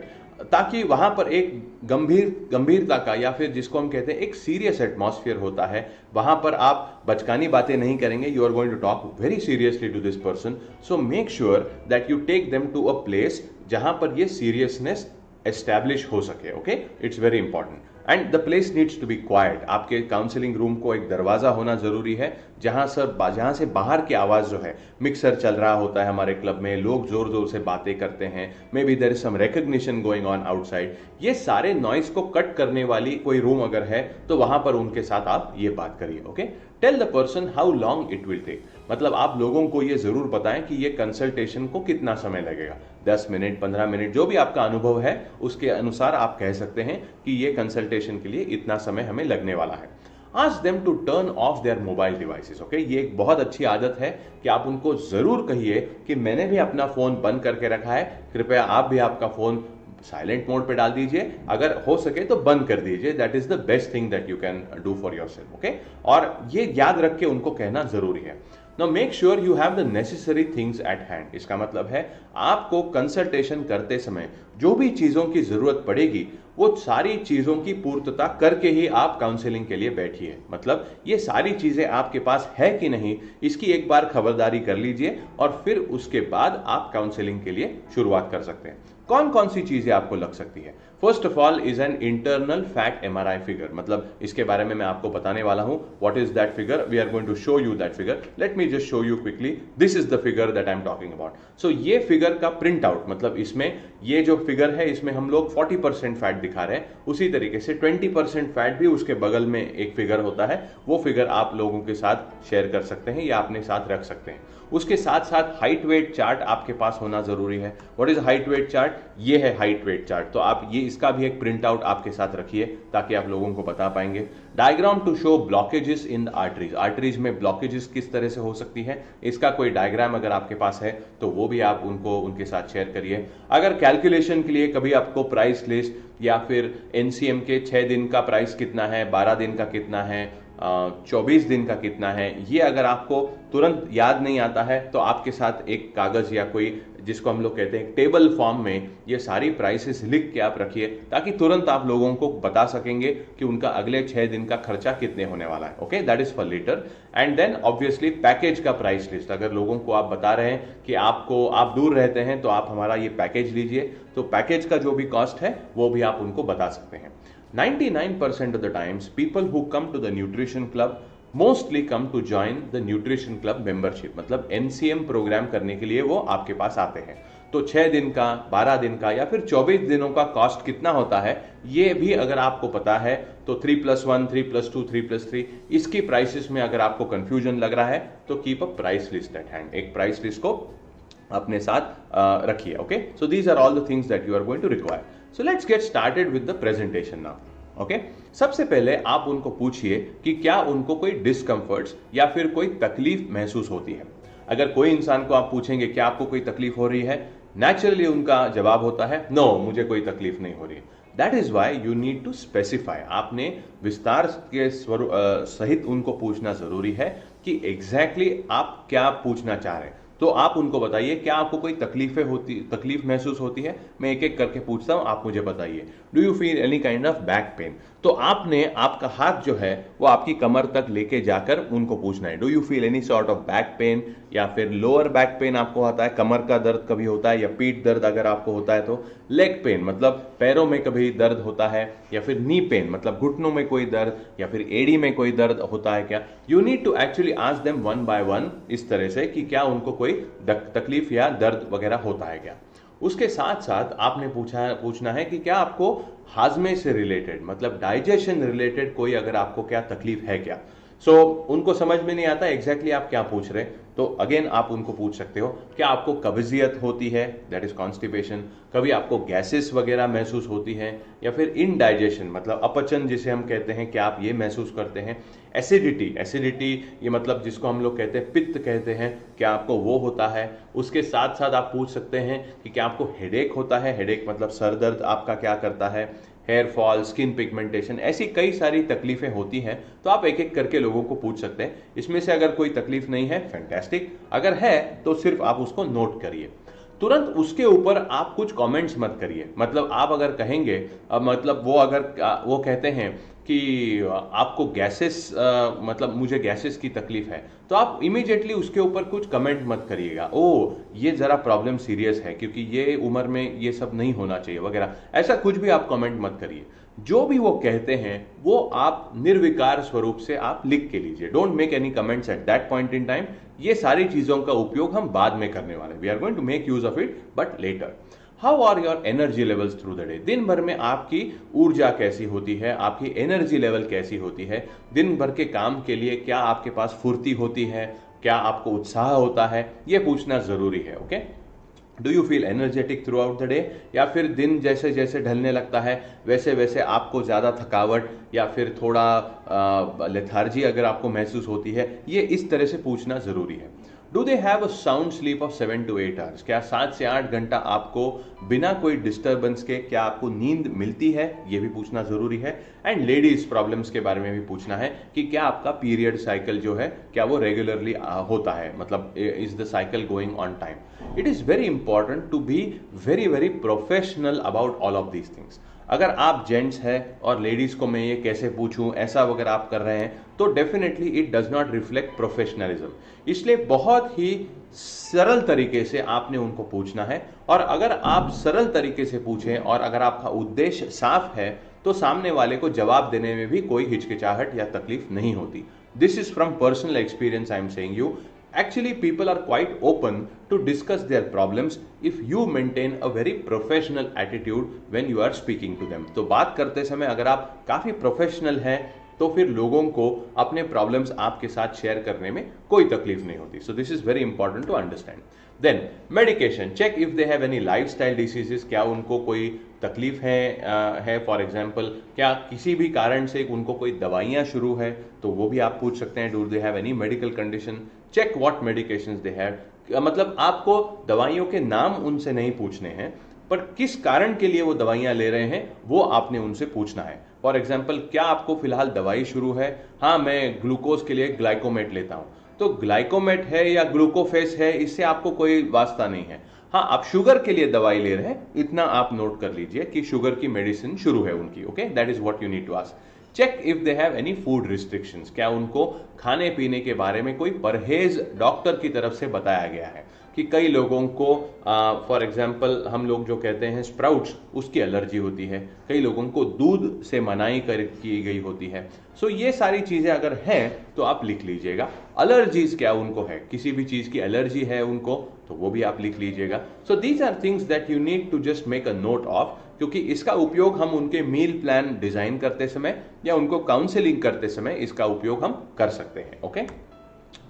ताकि वहां पर एक गंभीरता का या फिर जिसको हम कहते हैं एक सीरियस एटमॉस्फेयर होता है। वहां पर आप बचकानी बातें नहीं करेंगे। You are going to talk very seriously to this person. So make sure that you take them to a place जहां पर ये सीरियसनेस एस्टैब्लिश हो सके। Okay, it's very important and the place needs to be quiet. आपके counselling room को एक दरवाजा होना जरूरी है जहां से बाहर की आवाज जो है, मिक्सर चल रहा होता है हमारे क्लब में, लोग जोर जोर से बातें करते हैं, maybe there is some recognition going on outside, ये सारे नॉइस को कट करने वाली कोई रूम अगर है तो वहां पर उनके साथ आप ये बात करिए। Okay, tell the person how long it will take. मतलब आप लोगों को ये जरूर बताएं कि ये कंसल्टेशन को कितना समय लगेगा, 10 मिनट 15 मिनट, जो भी आपका अनुभव है उसके अनुसार आप कह सकते हैं कि ये कंसल्टेशन के लिए इतना समय हमें लगने वाला है। Ask them to turn off their mobile devices. Okay, ये एक बहुत अच्छी आदत है कि आप उनको जरूर कहिए कि मैंने भी अपना फोन बंद करके रखा है, कृपया आप भी आपका फोन साइलेंट मोड पे डाल दीजिए, अगर हो सके तो बंद कर दीजिए। That is the best thing that you can do for yourself. Okay, और ये याद रख के उनको कहना जरूरी है। Now make sure you have the necessary things at hand. इसका मतलब है आपको कंसल्टेशन करते समय जो भी चीजों की जरूरत पड़ेगी वो सारी चीजों की पूर्तता करके ही आप काउंसलिंग के लिए बैठिए। मतलब ये सारी चीजें आपके पास है कि नहीं, इसकी एक बार खबरदारी कर लीजिए और फिर उसके बाद आप काउंसलिंग के लिए शुरुआत कर सकते हैं। कौन कौन सी चीजें आपको लग सकती है? First of all is an internal fat MRI figure. मतलब इसके बारे में मैं आपको बताने वाला हूं। What is that figure? We are going to show you that figure. Let me just show you quickly. This is the figure that I am talking about. So ये फिगर का प्रिंट आउट, मतलब इसमें ये जो figure है इसमें हम लोग 40% फैट दिखा रहे हैं, उसी तरीके से 20% फैट भी उसके बगल में एक फिगर होता है, वो फिगर आप लोगों के साथ शेयर कर सकते हैं या अपने साथ रख सकते हैं। उसके साथ साथ हाइट वेट चार्ट आपके पास होना जरूरी है। What is height weight chart? ये है हाइट वेट चार्ट। तो आप ये इसका भी एक प्रिंट आउट आपके साथ रखिए ताकि आप लोगों को बता पाएंगे। Diagram to show blockages in the arteries. Arteries में ब्लॉकेजेस किस तरह से हो सकती है, इसका कोई डायग्राम अगर आपके पास है तो वो भी आप उनके साथ शेयर करिए। अगर कैलकुलेशन के लिए कभी आपको प्राइस लिस्ट या फिर एनसीएम के 6 दिन का प्राइस कितना है, 12 दिन का कितना है, 24 दिन का कितना है, ये अगर आपको तुरंत याद नहीं आता है तो आपके साथ एक कागज या कोई, जिसको हम लोग कहते हैं टेबल फॉर्म में, ये सारी प्राइसेस लिख के आप रखिए ताकि तुरंत आप लोगों को बता सकेंगे कि उनका अगले 6 दिन का खर्चा कितने होने वाला है। Okay, that is for later. And then obviously package का प्राइस लिस्ट। अगर लोगों को आप बता रहे हैं कि आप दूर रहते हैं तो आप हमारा ये पैकेज लीजिए, तो पैकेज का जो भी कॉस्ट है वो भी आप उनको बता सकते हैं। 99% of the times people who come to the nutrition club mostly come to join the nutrition club membership। मतलब NCM प्रोग्राम करने के लिए वो आपके पास आते हैं। तो 6 दिन का, 12 दिन का या फिर 24 दिनों का कॉस्ट कितना होता है ये भी अगर आपको पता है तो 3+1, 3+2, 3+3, इसकी प्राइसेस में अगर आपको कंफ्यूजन लग रहा है तो keep a price list at hand. एक प्राइस लिस्ट को अपने साथ रखिए। Okay, so these are all the things that you are going to require. So let's get started with the presentation now. Okay, सबसे पहले आप उनको पूछिए कि क्या उनको कोई डिस्कंफर्ट्स या फिर कोई तकलीफ महसूस होती है। अगर कोई इंसान को आप पूछेंगे क्या आपको कोई तकलीफ हो रही है, नेचुरली उनका जवाब होता है नो, मुझे कोई तकलीफ नहीं हो रही। That is why you need to specify. आपने विस्तार के सहित उनको पूछना जरूरी है कि एग्जैक्टली आप क्या पूछना चाह रहे हैं। तो आप उनको बताइए क्या आपको कोई तकलीफ महसूस होती है। मैं एक एक करके पूछता हूं, आप मुझे बताइए। Do you feel any kind of back pain? तो आपने आपका हाथ जो है वो आपकी कमर तक लेके जाकर उनको पूछना है, do you feel any sort of back pain, या फिर लोअर बैक पेन आपको होता है, कमर का दर्द कभी होता है, या पीठ दर्द अगर आपको होता है तो, लेग पेन मतलब पैरों में कभी दर्द होता है, या फिर नी पेन मतलब घुटनों में कोई दर्द, या फिर एड़ी में कोई दर्द होता है क्या। You need to actually ask them one by one इस तरह से कि क्या उनको कोई तकलीफ या दर्द वगैरह होता है क्या। उसके साथ साथ आपने पूछना है कि क्या आपको हाजमे से रिलेटेड मतलब डाइजेशन रिलेटेड कोई अगर आपको क्या तकलीफ है क्या। सो उनको समझ में नहीं आता एग्जैक्टली आप क्या पूछ रहे, तो अगेन आप उनको पूछ सकते हो क्या आपको कब्जियत होती है, दैट इज कॉन्स्टिपेशन, कभी आपको गैसेस वगैरह महसूस होती है, या फिर इनडाइजेशन मतलब अपचन जिसे हम कहते हैं, क्या आप ये महसूस करते हैं, एसिडिटी, एसिडिटी ये मतलब जिसको हम लोग कहते हैं पित्त कहते हैं, क्या आपको वो होता है। उसके साथ साथ आप पूछ सकते हैं कि क्या आपको हेडेक होता है, हेडेक मतलब सर दर्द आपका क्या करता है, हेयर फॉल, स्किन पिगमेंटेशन, ऐसी कई सारी तकलीफें होती हैं। तो आप एक एक करके लोगों को पूछ सकते हैं। इसमें से अगर कोई तकलीफ नहीं है फैंटास्टिक, अगर है तो सिर्फ आप उसको नोट करिए, तुरंत उसके ऊपर आप कुछ कमेंट्स मत करिए। मतलब आप अगर कहेंगे मतलब वो अगर वो कहते हैं कि आपको गैसेस मतलब मुझे गैसेस की तकलीफ है, तो आप इमीडिएटली उसके ऊपर कुछ कमेंट मत करिएगा, ओ ये जरा प्रॉब्लम सीरियस है क्योंकि ये उम्र में ये सब नहीं होना चाहिए वगैरह, ऐसा कुछ भी आप कमेंट मत करिए। जो भी वो कहते हैं वो आप निर्विकार स्वरूप से आप लिख के लीजिए। Don't make any comments at that point in time. ये सारी चीजों का उपयोग हम बाद में करने वाले, we are going to make use of it but later. How are your energy levels through the day, दिन भर में आपकी ऊर्जा कैसी होती है, आपकी एनर्जी लेवल कैसी होती है, दिन भर के काम के लिए क्या आपके पास फुर्ती होती है, क्या आपको उत्साह होता है, ये पूछना जरूरी है। Okay, do you feel energetic through out the day, या फिर दिन जैसे जैसे ढलने लगता है वैसे वैसे आपको ज़्यादा थकावट या फिर थोड़ा लेथार्जी अगर आपको महसूस होती है, ये इस तरह से पूछना ज़रूरी है। Do they have a sound sleep of 7 to 8 hours, क्या 7 से 8 घंटा आपको बिना कोई डिस्टर्बेंस के क्या आपको नींद मिलती है, ये भी पूछना जरूरी है। एंड लेडीज प्रॉब्लम्स के बारे में भी पूछना है कि क्या आपका पीरियड साइकिल जो है क्या वो रेगुलरली होता है, मतलब is the cycle going on time. It is very important to be very very professional about all of these things. अगर आप जेंट्स हैं और लेडीज को मैं ये कैसे पूछूं ऐसा वगैरह आप कर रहे हैं, तो definitely it does not reflect professionalism. इसलिए बहुत ही सरल तरीके से आपने उनको पूछना है, और अगर आप सरल तरीके से पूछें और अगर आपका उद्देश्य साफ है तो सामने वाले को जवाब देने में भी कोई हिचकिचाहट या तकलीफ नहीं होती। This is from personal experience I am saying you. Actually, people are quite open to discuss their problems if you maintain a very professional attitude when you are speaking to them. तो बात करते समय अगर आप काफी professional हैं तो फिर लोगों को अपने प्रॉब्लम्स आपके साथ शेयर करने में कोई तकलीफ नहीं होती। So this is very important to understand. Then medication, check if they have any lifestyle diseases, क्या उनको कोई तकलीफ है फॉर एग्जांपल क्या किसी भी कारण से उनको कोई दवाइयां शुरू है, तो वो भी आप पूछ सकते हैं। Do they have any medical condition, check what medications they have. मतलब आपको दवाइयों के नाम उनसे नहीं पूछने हैं, पर किस कारण के लिए वो दवाइयां ले रहे हैं वो आपने उनसे पूछना है। फॉर एग्जाम्पल क्या आपको फिलहाल दवाई शुरू है, हाँ मैं ग्लूकोज के लिए ग्लाइकोमेट लेता हूं, तो ग्लाइकोमेट है या ग्लूकोफेस है इससे आपको कोई वास्ता नहीं है। हाँ आप शुगर के लिए दवाई ले रहे हैं, इतना आप नोट कर लीजिए कि शुगर की मेडिसिन शुरू है उनकी। Okay, that is what you need to ask. Check if they have any food restrictions, क्या उनको खाने पीने के बारे में कोई परहेज डॉक्टर की तरफ से बताया गया है, कि कई लोगों को फॉर एग्जांपल हम लोग जो कहते हैं स्प्राउट्स उसकी एलर्जी होती है, कई लोगों को दूध से मनाही की गई होती है। सो ये सारी चीजें अगर हैं तो आप लिख लीजिएगा। एलर्जीज क्या उनको है, किसी भी चीज की एलर्जी है उनको, तो वो भी आप लिख लीजिएगा। So these are things that you need to just make a note of, क्योंकि इसका उपयोग हम उनके मील प्लान डिजाइन करते समय या उनको काउंसलिंग करते समय इसका उपयोग हम कर सकते हैं। ओके,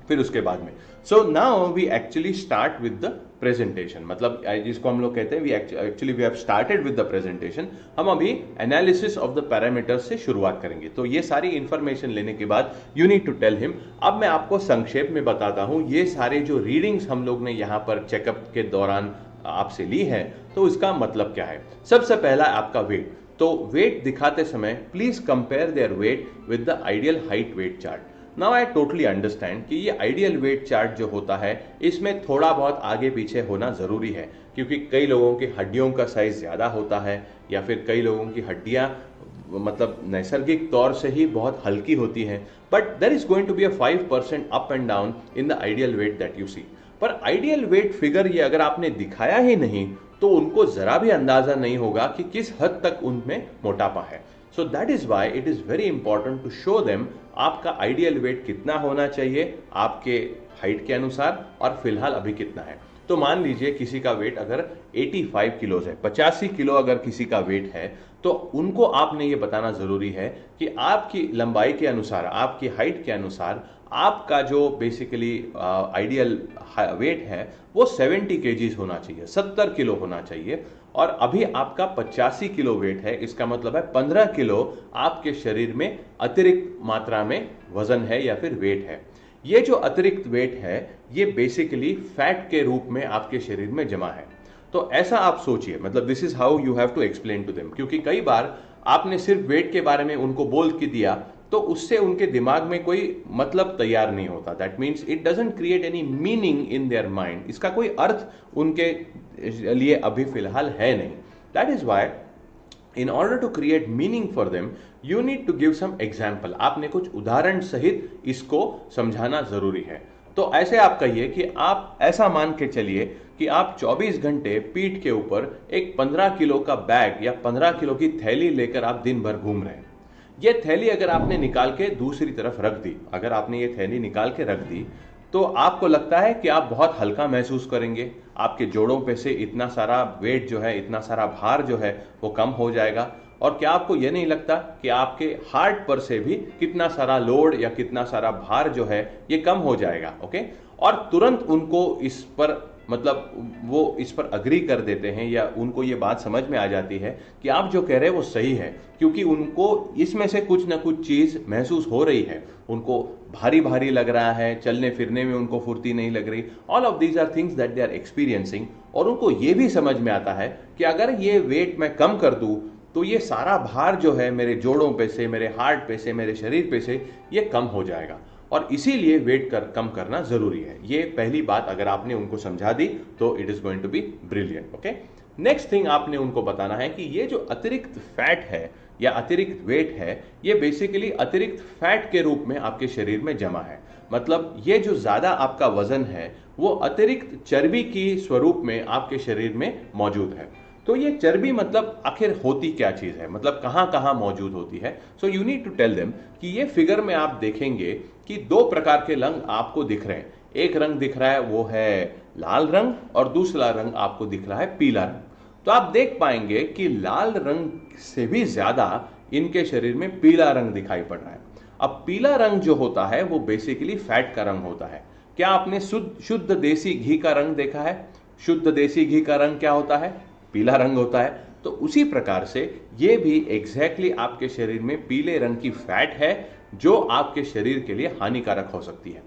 फिर उसके बाद में so now we actually start with the presentation, मतलब जिसको हम लोग कहते हैं we have started with the presentation. हम अभी एनालिसिस ऑफ द पैरामीटर्स से शुरुआत करेंगे। तो ये सारी इंफॉर्मेशन लेने के बाद you need to tell him. अब मैं आपको संक्षेप में बताता हूं ये सारे जो रीडिंग्स हम लोग ने यहाँ पर चेकअप के दौरान आपसे ली है, तो इसका मतलब क्या है। सबसे पहला आपका वेट, तो वेट दिखाते समय please compare their weight with the ideal height weight chart. Now I totally understand कि ये आइडियल वेट चार्ट जो होता है इसमें थोड़ा बहुत आगे पीछे होना जरूरी है, क्योंकि कई लोगों की हड्डियों का साइज ज्यादा होता है या फिर कई लोगों की हड्डियां मतलब नैसर्गिक तौर से ही बहुत हल्की होती हैं, but there is going to be a 5% up and down in the ideal weight that you see. पर आइडियल वेट फिगर ये अगर आपने दिखाया ही नहीं तो उनको जरा भी अंदाजा नहीं होगा कि किस हद तक उनमें मोटापा है। So that is why it is very important to show them आपका आइडियल वेट कितना होना चाहिए आपके हाइट के अनुसार और फिलहाल अभी कितना है। तो मान लीजिए किसी का वेट अगर 85 किलोज है, 85 किलो अगर किसी का वेट है, तो उनको आपने ये बताना जरूरी है कि आपकी लंबाई के अनुसार, आपकी हाइट के अनुसार आपका जो बेसिकली आइडियल वेट है वो 70 केजीज होना चाहिए, 70 किलो होना चाहिए। और अभी आपका 85 किलो वेट है, इसका मतलब है 15 किलो आपके शरीर में अतिरिक्त मात्रा में वजन है या फिर वेट है। ये जो अतिरिक्त वेट है ये बेसिकली फैट के रूप में आपके शरीर में जमा है। तो ऐसा आप सोचिए, मतलब this is how you have to explain to them, क्योंकि कई बार आपने सिर्फ वेट के बारे में उनको बोल के दिया तो उससे उनके दिमाग में कोई मतलब तैयार नहीं होता। That means it doesn't create any meaning in their mind, इसका कोई अर्थ उनके लिए अभी फिलहाल है नहीं। That is why in order to create meaning for them you need to give some example. आपने कुछ उदाहरण सहित इसको समझाना जरूरी है। तो ऐसे आप कहिए कि आप ऐसा मान के चलिए कि आप 24 घंटे पीठ के ऊपर एक 15 किलो का बैग या 15 किलो की थैली लेकर आप दिन भर घूम रहे हैं। ये थैली अगर आपने निकाल के दूसरी तरफ रख दी, अगर आपने ये थैली निकाल के रख दी तो आपको लगता है कि आप बहुत हल्का महसूस करेंगे, आपके जोड़ों पे से इतना सारा वेट जो है, इतना सारा भार जो है वो कम हो जाएगा। और क्या आपको यह नहीं लगता कि आपके हार्ट पर से भी कितना सारा लोड या कितना सारा भार जो है ये कम हो जाएगा। ओके, और तुरंत उनको इस पर, मतलब वो इस पर अग्री कर देते हैं या उनको ये बात समझ में आ जाती है कि आप जो कह रहे हैं वो सही है, क्योंकि उनको इसमें से कुछ ना कुछ चीज महसूस हो रही है। उनको भारी भारी लग रहा है, चलने फिरने में उनको फुर्ती नहीं लग रही। All of these are things that they are experiencing. और उनको ये भी समझ में आता है कि अगर ये वेट मैं कम कर दूं तो ये सारा भार जो है मेरे जोड़ों पे से, मेरे हार्ट पे से, मेरे शरीर पे से ये कम हो जाएगा, और इसीलिए वेट कम करना जरूरी है। ये पहली बात अगर आपने उनको समझा दी तो it is going to be brilliant. Okay, next thing आपने उनको बताना है कि ये जो अतिरिक्त फैट है या अतिरिक्त वेट है ये बेसिकली अतिरिक्त फैट के रूप में आपके शरीर में जमा है। मतलब ये जो ज्यादा आपका वजन है वो अतिरिक्त चर्बी की स्वरूप में आपके शरीर में मौजूद है। तो ये चर्बी मतलब आखिर होती क्या चीज है, मतलब कहां कहां मौजूद होती है। So you need to tell them कि ये फिगर में आप देखेंगे कि दो प्रकार के रंग आपको दिख रहे हैं। एक रंग दिख रहा है वो है लाल रंग, और दूसरा रंग आपको दिख रहा है पीला रंग। तो आप देख पाएंगे कि लाल रंग से भी ज्यादा इनके शरीर में पीला रंग दिखाई पड़ रहा है। अब पीला रंग जो होता है वो बेसिकली फैट का रंग होता है। क्या आपने शुद्ध देसी घी का रंग देखा है? शुद्ध देसी घी का रंग क्या होता है? पीला रंग होता है। तो उसी प्रकार से ये भी एग्जैक्टली आपके शरीर में पीले रंग की फैट है जो आपके शरीर के लिए हानिकारक हो सकती है।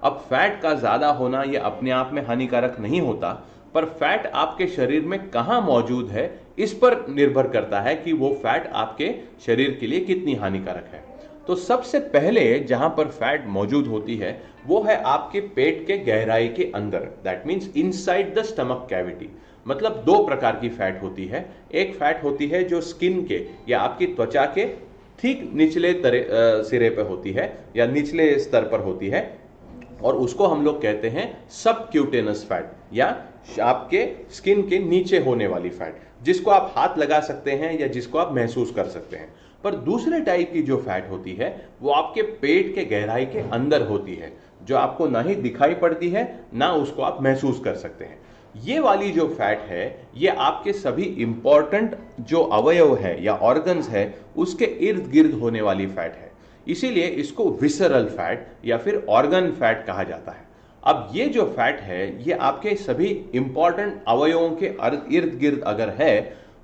अब फैट का ज्यादा होना ये अपने आप में हानिकारक नहीं होता, पर फैट आपके शरीर में कहां मौजूद है इस पर निर्भर करता है कि वो फैट आपके शरीर के लिए कितनी हानिकारक है। तो सबसे पहले जहां पर फैट मौजूद होती है वो है आपके पेट के गहराई के अंदर, that means inside the stomach cavity. मतलब दो प्रकार की फैट होती है। एक फैट होती है जो स्किन के या आपकी त्वचा के ठीक निचले सिरे पे होती है या निचले स्तर पर होती है, और उसको हम लोग कहते हैं सबक्यूटेनस फैट या आपके स्किन के नीचे होने वाली फैट, जिसको आप हाथ लगा सकते हैं या जिसको आप महसूस कर सकते हैं। पर दूसरे टाइप की जो फैट होती है वो आपके पेट के गहराई के अंदर होती है, जो आपको ना ही दिखाई पड़ती है ना उसको आप महसूस कर सकते हैं। ये वाली जो फैट है ये आपके सभी इंपॉर्टेंट जो अवयव है या ऑर्गन्स है उसके इर्द गिर्द होने वाली फैट है। इसीलिए इसको विसरल फैट या फिर ऑर्गन फैट कहा जाता है। अब ये जो फैट है ये आपके सभी इंपॉर्टेंट अवयवों के इर्द गिर्द अगर है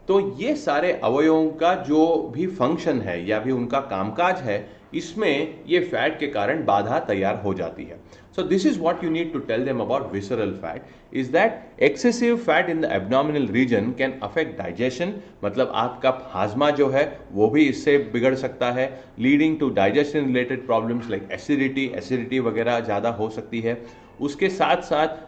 तो ये सारे अवयवों का जो भी फंक्शन है या भी उनका कामकाज है इसमें ये फैट के कारण बाधा तैयार हो जाती है। So this is what you need to tell them about visceral fat is that excessive fat in the abdominal region can affect digestion, मतलब आपका हाजमा जो है वो भी इससे बिगड़ सकता है, leading to digestion related problems like acidity वगैरह ज़्यादा हो सकती है। उसके साथ साथ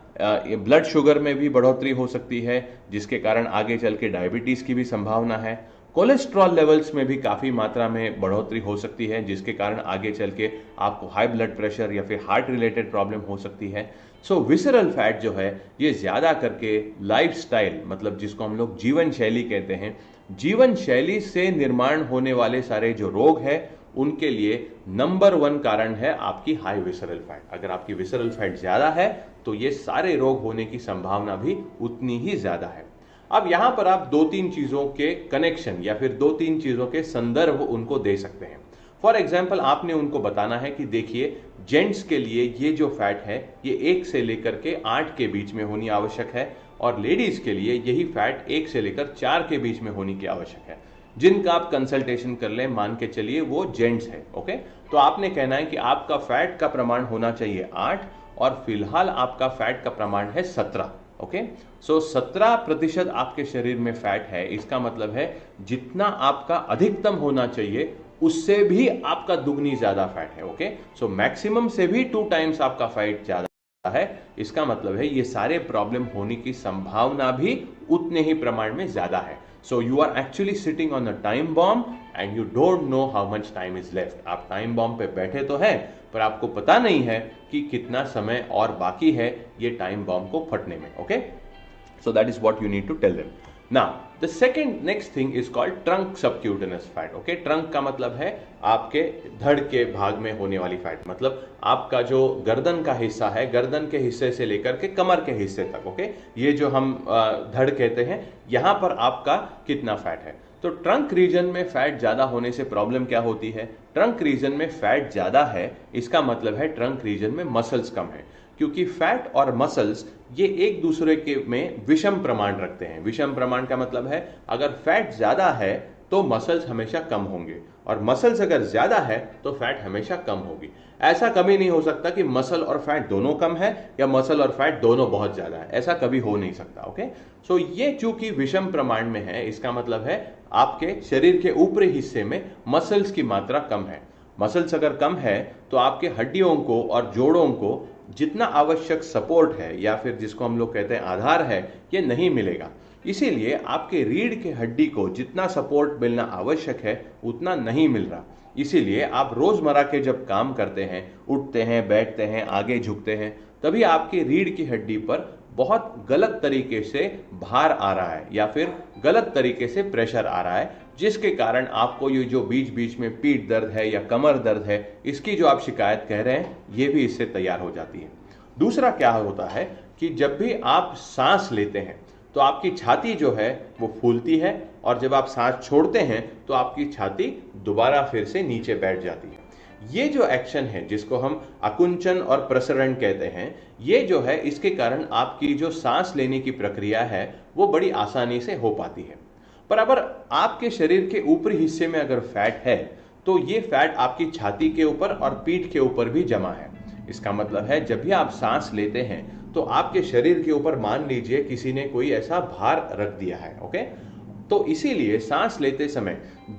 ब्लड शुगर में भी बढ़ोतरी हो सकती है जिसके कारण आगे चल के डायबिटीज़ की भी संभावना है। कोलेस्ट्रॉल लेवल्स में भी काफ़ी मात्रा में बढ़ोतरी हो सकती है जिसके कारण आगे चल के आपको हाई ब्लड प्रेशर या फिर हार्ट रिलेटेड प्रॉब्लम हो सकती है। सो विसरल फैट जो है ये ज़्यादा करके लाइफस्टाइल, मतलब जिसको हम लोग जीवन शैली कहते हैं, जीवन शैली से निर्माण होने वाले सारे जो रोग है उनके लिए नंबर 1 कारण है आपकी हाई विसरल फैट। अगर आपकी विसरल फैट ज़्यादा है तो ये सारे रोग होने की संभावना भी उतनी ही ज़्यादा है। अब यहां पर आप दो तीन चीजों के कनेक्शन या फिर दो तीन चीजों के संदर्भ उनको दे सकते हैं। फॉर एग्जाम्पल आपने उनको बताना है कि देखिए जेंट्स के लिए ये जो फैट है ये 1 से लेकर के 8 के बीच में होनी आवश्यक है और लेडीज के लिए यही फैट 1 से लेकर 4 के बीच में होने की आवश्यक है। जिनका आप कंसल्टेशन कर लें, मान के चलिए वो जेंट्स है, ओके। तो आपने कहना है कि आपका फैट का प्रमाण होना चाहिए 8 और फिलहाल आपका फैट का प्रमाण है 17, ओके। सो 17% आपके शरीर में फैट है, इसका मतलब है जितना आपका अधिकतम होना चाहिए उससे भी आपका दुगनी ज्यादा फैट है, ओके। सो मैक्सिमम से भी 2 टाइम्स आपका फैट ज्यादा है, इसका मतलब है ये सारे प्रॉब्लम होने की संभावना भी उतने ही प्रमाण में ज्यादा है। So you are actually sitting on a time bomb and you don't know how much time is left. आप टाइम बॉम्ब पे बैठे तो हैं पर आपको पता नहीं है कि कितना समय और बाकी है ये टाइम बॉम्ब को फटने में, okay. So that is what you need to tell them. Now the second next thing is called trunk subcutaneous fat, okay. Trunk का मतलब है आपके धड़ के भाग में होने वाली फैट, मतलब आपका जो गर्दन का हिस्सा है, गर्दन के हिस्से से लेकर के कमर के हिस्से तक, ओके। ये जो हम धड़ कहते हैं, यहां पर आपका कितना फैट है। तो ट्रंक रीजन में फैट ज्यादा होने से प्रॉब्लम क्या होती है? ट्रंक रीजन में फैट ज्यादा है, इसका मतलब है ट्रंक रीजन में मसल्स कम है, क्योंकि फैट और मसल्स ये एक दूसरे के में विषम प्रमाण रखते हैं। विषम प्रमाण का मतलब है अगर फैट ज्यादा है तो मसल्स हमेशा कम होंगे और मसल्स अगर ज्यादा है तो फैट हमेशा कम होगी। ऐसा कभी नहीं हो सकता कि मसल और फैट दोनों कम है या मसल और फैट दोनों बहुत ज्यादा है, ऐसा कभी हो नहीं सकता, ओके। सो ये चूंकि विषम प्रमाण में है, इसका मतलब है आपके शरीर के ऊपरी हिस्से में मसल्स की मात्रा कम है। मसल्स अगर कम है तो आपके हड्डियों को और जोड़ों को जितना आवश्यक सपोर्ट है या फिर जिसको हम लोग कहते हैं आधार है, ये नहीं मिलेगा। इसीलिए आपके रीढ़ के हड्डी को जितना सपोर्ट मिलना आवश्यक है उतना नहीं मिल रहा। इसीलिए आप रोजमर्रा के जब काम करते हैं, उठते हैं, बैठते हैं, आगे झुकते हैं, तभी आपकी रीढ़ की हड्डी पर बहुत गलत तरीके से भार आ रहा है या फिर गलत तरीके से प्रेशर आ रहा है, जिसके कारण आपको ये जो बीच बीच में पीठ दर्द है या कमर दर्द है, इसकी जो आप शिकायत कह रहे हैं, ये भी इससे तैयार हो जाती है। दूसरा क्या होता है कि जब भी आप सांस लेते हैं तो आपकी छाती जो है वो फूलती है और जब आप सांस छोड़ते हैं तो आपकी छाती दोबारा फिर से नीचे बैठ जाती है। ये जो एक्शन है जिसको हम आकुंचन और प्रसरण कहते हैं, ये जो है इसके कारण आपकी जो सांस लेने की प्रक्रिया है वो बड़ी आसानी से हो पाती है। पर अगर आपके शरीर के ऊपरी हिस्से में अगर फैट है तो ये फैट आपकी छाती के ऊपर और पीठ के ऊपर भी जमा है। इसका मतलब है जब भी आप सांस लेते हैं तो आपके शरीर के ऊपर मान लीजिए किसी ने कोई ऐसा भार रख दिया है, ओके। तो इसीलिए सांस लेते समय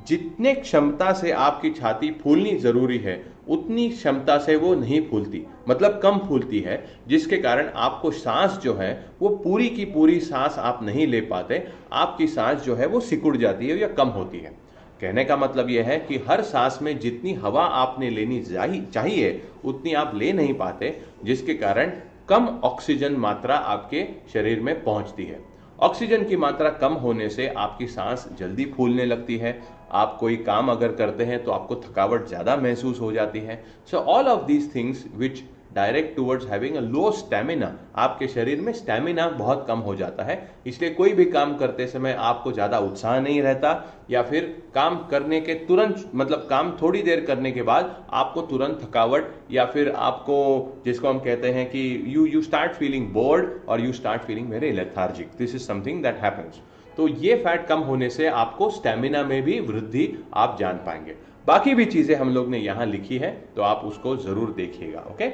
जितने क्षमता से आपकी छाती फूलनी जरूरी है उतनी क्षमता से वो नहीं फूलती, मतलब कम फूलती है, जिसके कारण आपको सांस जो है वो पूरी की पूरी सांस आप नहीं ले पाते। आपकी सांस जो है वो सिकुड़ जाती है या कम होती है। कहने का मतलब यह है कि हर सांस में जितनी हवा आपने लेनी चाहिए उतनी आप ले नहीं पाते, जिसके कारण कम ऑक्सीजन मात्रा आपके शरीर में पहुंचती है। ऑक्सीजन की मात्रा कम होने से आपकी सांस जल्दी फूलने लगती है। आप कोई काम अगर करते हैं तो आपको थकावट ज्यादा महसूस हो जाती है। So all of these things which direct towards having a low stamina, आपके शरीर में स्टैमिना बहुत कम हो जाता है, इसलिए कोई भी काम करते समय आपको ज्यादा उत्साह नहीं रहता या फिर काम करने के तुरंत, मतलब काम थोड़ी देर करने के बाद आपको तुरंत थकावट या फिर आपको, जिसको हम कहते हैं कि यू स्टार्ट फीलिंग बोर्ड और you start feeling very lethargic. This is something that happens. तो ये फैट कम होने से आपको स्टैमिना में भी वृद्धि आप जान पाएंगे। बाकी भी चीजें हम लोग ने यहां लिखी है तो आप उसको जरूर देखिएगा, okay.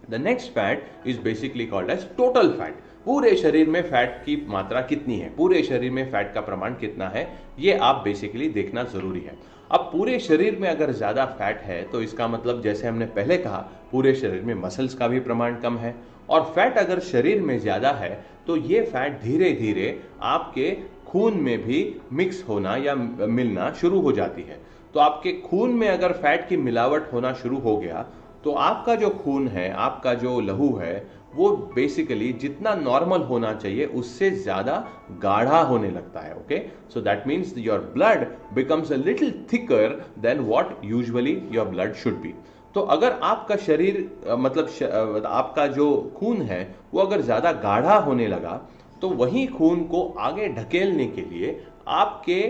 The next fat is basically called as total fat. पूरे शरीर में फैट की मात्रा कितनी है, पूरे शरीर में फैट का प्रमाण कितना है, ये आप बेसिकली देखना जरूरी है। अब पूरे शरीर में अगर ज्यादा फैट है तो इसका मतलब, जैसे हमने पहले कहा, पूरे शरीर में मसल्स का भी प्रमाण कम है और फैट अगर शरीर में ज्यादा है तो ये फैट धीरे धीरे आपके खून में भी मिक्स होना या मिलना शुरू हो जाती है। तो आपके खून में अगर फैट की मिलावट होना शुरू हो गया तो आपका जो खून है, आपका जो लहू है, वो बेसिकली जितना नॉर्मल होना चाहिए उससे ज्यादा गाढ़ा होने लगता है, okay. So that means your blood becomes a little thicker than what usually your blood should be. तो अगर आपका शरीर, मतलब आपका जो खून है वो अगर ज्यादा गाढ़ा होने लगा तो वही खून को आगे ढकेलने के लिए आपके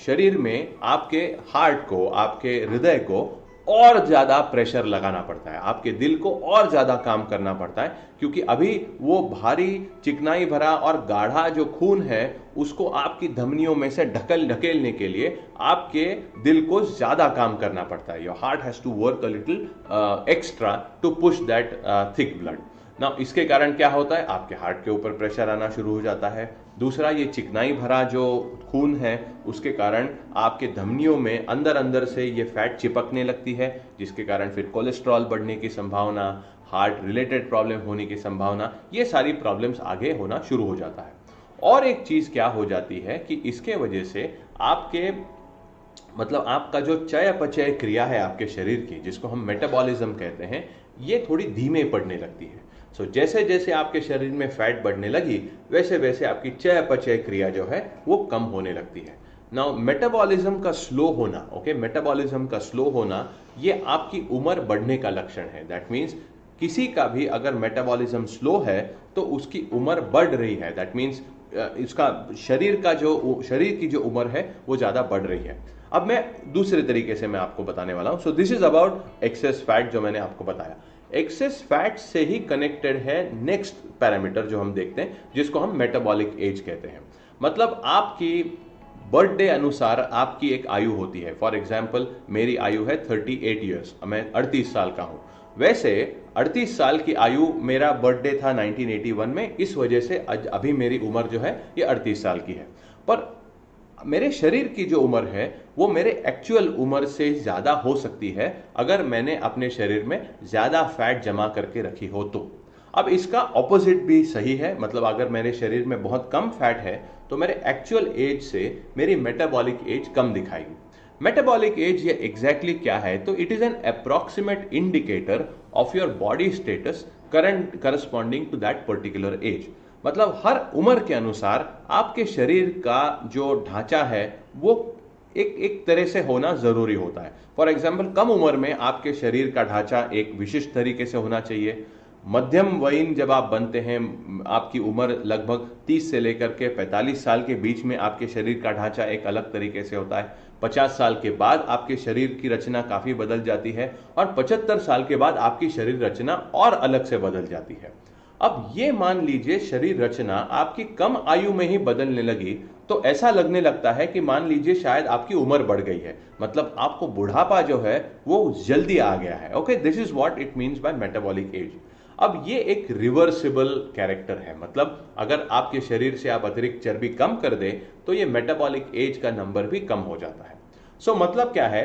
शरीर में, आपके हार्ट को, आपके हृदय को और ज्यादा प्रेशर लगाना पड़ता है, आपके दिल को और ज्यादा काम करना पड़ता है, क्योंकि अभी वो भारी, चिकनाई भरा और गाढ़ा जो खून है उसको आपकी धमनियों में से ढकेलने के लिए आपके दिल को ज्यादा काम करना पड़ता है। Your heart has to work a little extra to push that thick blood. ना इसके कारण क्या होता है, आपके हार्ट के ऊपर प्रेशर आना शुरू हो जाता है। दूसरा, ये चिकनाई भरा जो खून है उसके कारण आपके धमनियों में अंदर अंदर से ये फैट चिपकने लगती है, जिसके कारण फिर कोलेस्ट्रॉल बढ़ने की संभावना, हार्ट रिलेटेड प्रॉब्लम होने की संभावना, ये सारी प्रॉब्लम्स आगे होना शुरू हो जाता है। और एक चीज क्या हो जाती है कि इसके वजह से आपके मतलब आपका जो चयापचय क्रिया है आपके शरीर की, जिसको हम मेटाबॉलिज्म कहते हैं, ये थोड़ी धीमे पड़ने लगती है। सो जैसे जैसे आपके शरीर में फैट बढ़ने लगी वैसे वैसे आपकी चयापचय क्रिया जो है वो कम होने लगती है। नाउ मेटाबॉलिज्म का स्लो होना, ओके, मेटाबॉलिज्म का स्लो होना ये आपकी उम्र बढ़ने का लक्षण है। दैट मीन्स किसी का भी अगर मेटाबॉलिज्म स्लो है तो उसकी उम्र बढ़ रही है। दैट मीन्स इसका शरीर की जो उम्र है वो ज्यादा बढ़ रही है। अब मैं दूसरे तरीके से मैं आपको बताने वाला हूं। सो this is about access fat जो मैंने आपको बताया। एक्सेस फैट से ही कनेक्टेड है नेक्स्ट पैरामीटर जो हम देखते हैं, जिसको हम मेटाबॉलिक एज कहते हैं। मतलब आपकी बर्थडे अनुसार आपकी एक आयु होती है। फॉर एग्जाम्पल मेरी आयु है 38 ईयर्स, मैं 38 साल का हूं। वैसे 38 साल की आयु, मेरा बर्थडे था 1981 में, इस वजह से अभी मेरी उम्र जो है ये 38 साल की है। पर मेरे शरीर की जो उम्र है वो मेरे एक्चुअल उम्र से ज्यादा हो सकती है अगर मैंने अपने शरीर में ज्यादा फैट जमा करके रखी हो तो। अब इसका ऑपोजिट भी सही है, मतलब अगर मेरे शरीर में बहुत कम फैट है तो मेरे एक्चुअल एज से मेरी मेटाबॉलिक एज कम दिखाएगी। मेटाबॉलिक एज ये एग्जैक्टली क्या है, तो it is an approximate indicator of your body status current corresponding to that particular age. मतलब हर उम्र के अनुसार आपके शरीर का जो ढांचा है वो एक तरह से होना जरूरी होता है। फॉर एग्जाम्पल कम उम्र में आपके शरीर का ढांचा एक विशिष्ट तरीके से होना चाहिए। मध्यम वयीन जब आप बनते हैं, आपकी उम्र लगभग 30 से लेकर के 45 साल के बीच में आपके शरीर का ढांचा एक अलग तरीके से होता है। 50 साल के बाद आपके शरीर की रचना काफी बदल जाती है और 75 साल के बाद आपकी शरीर रचना और अलग से बदल जाती है। अब ये मान लीजिए शरीर रचना आपकी कम आयु में ही बदलने लगी तो ऐसा लगने लगता है कि मान लीजिए शायद आपकी उम्र बढ़ गई है, मतलब आपको बुढ़ापा जो है वो जल्दी आ गया है। Okay, this is what it means by metabolic age. अब ये एक रिवर्सिबल कैरेक्टर है, मतलब अगर आपके शरीर से आप अतिरिक्त चर्बी कम कर दें तो ये मेटाबॉलिक एज का नंबर भी कम हो जाता है। सो मतलब क्या है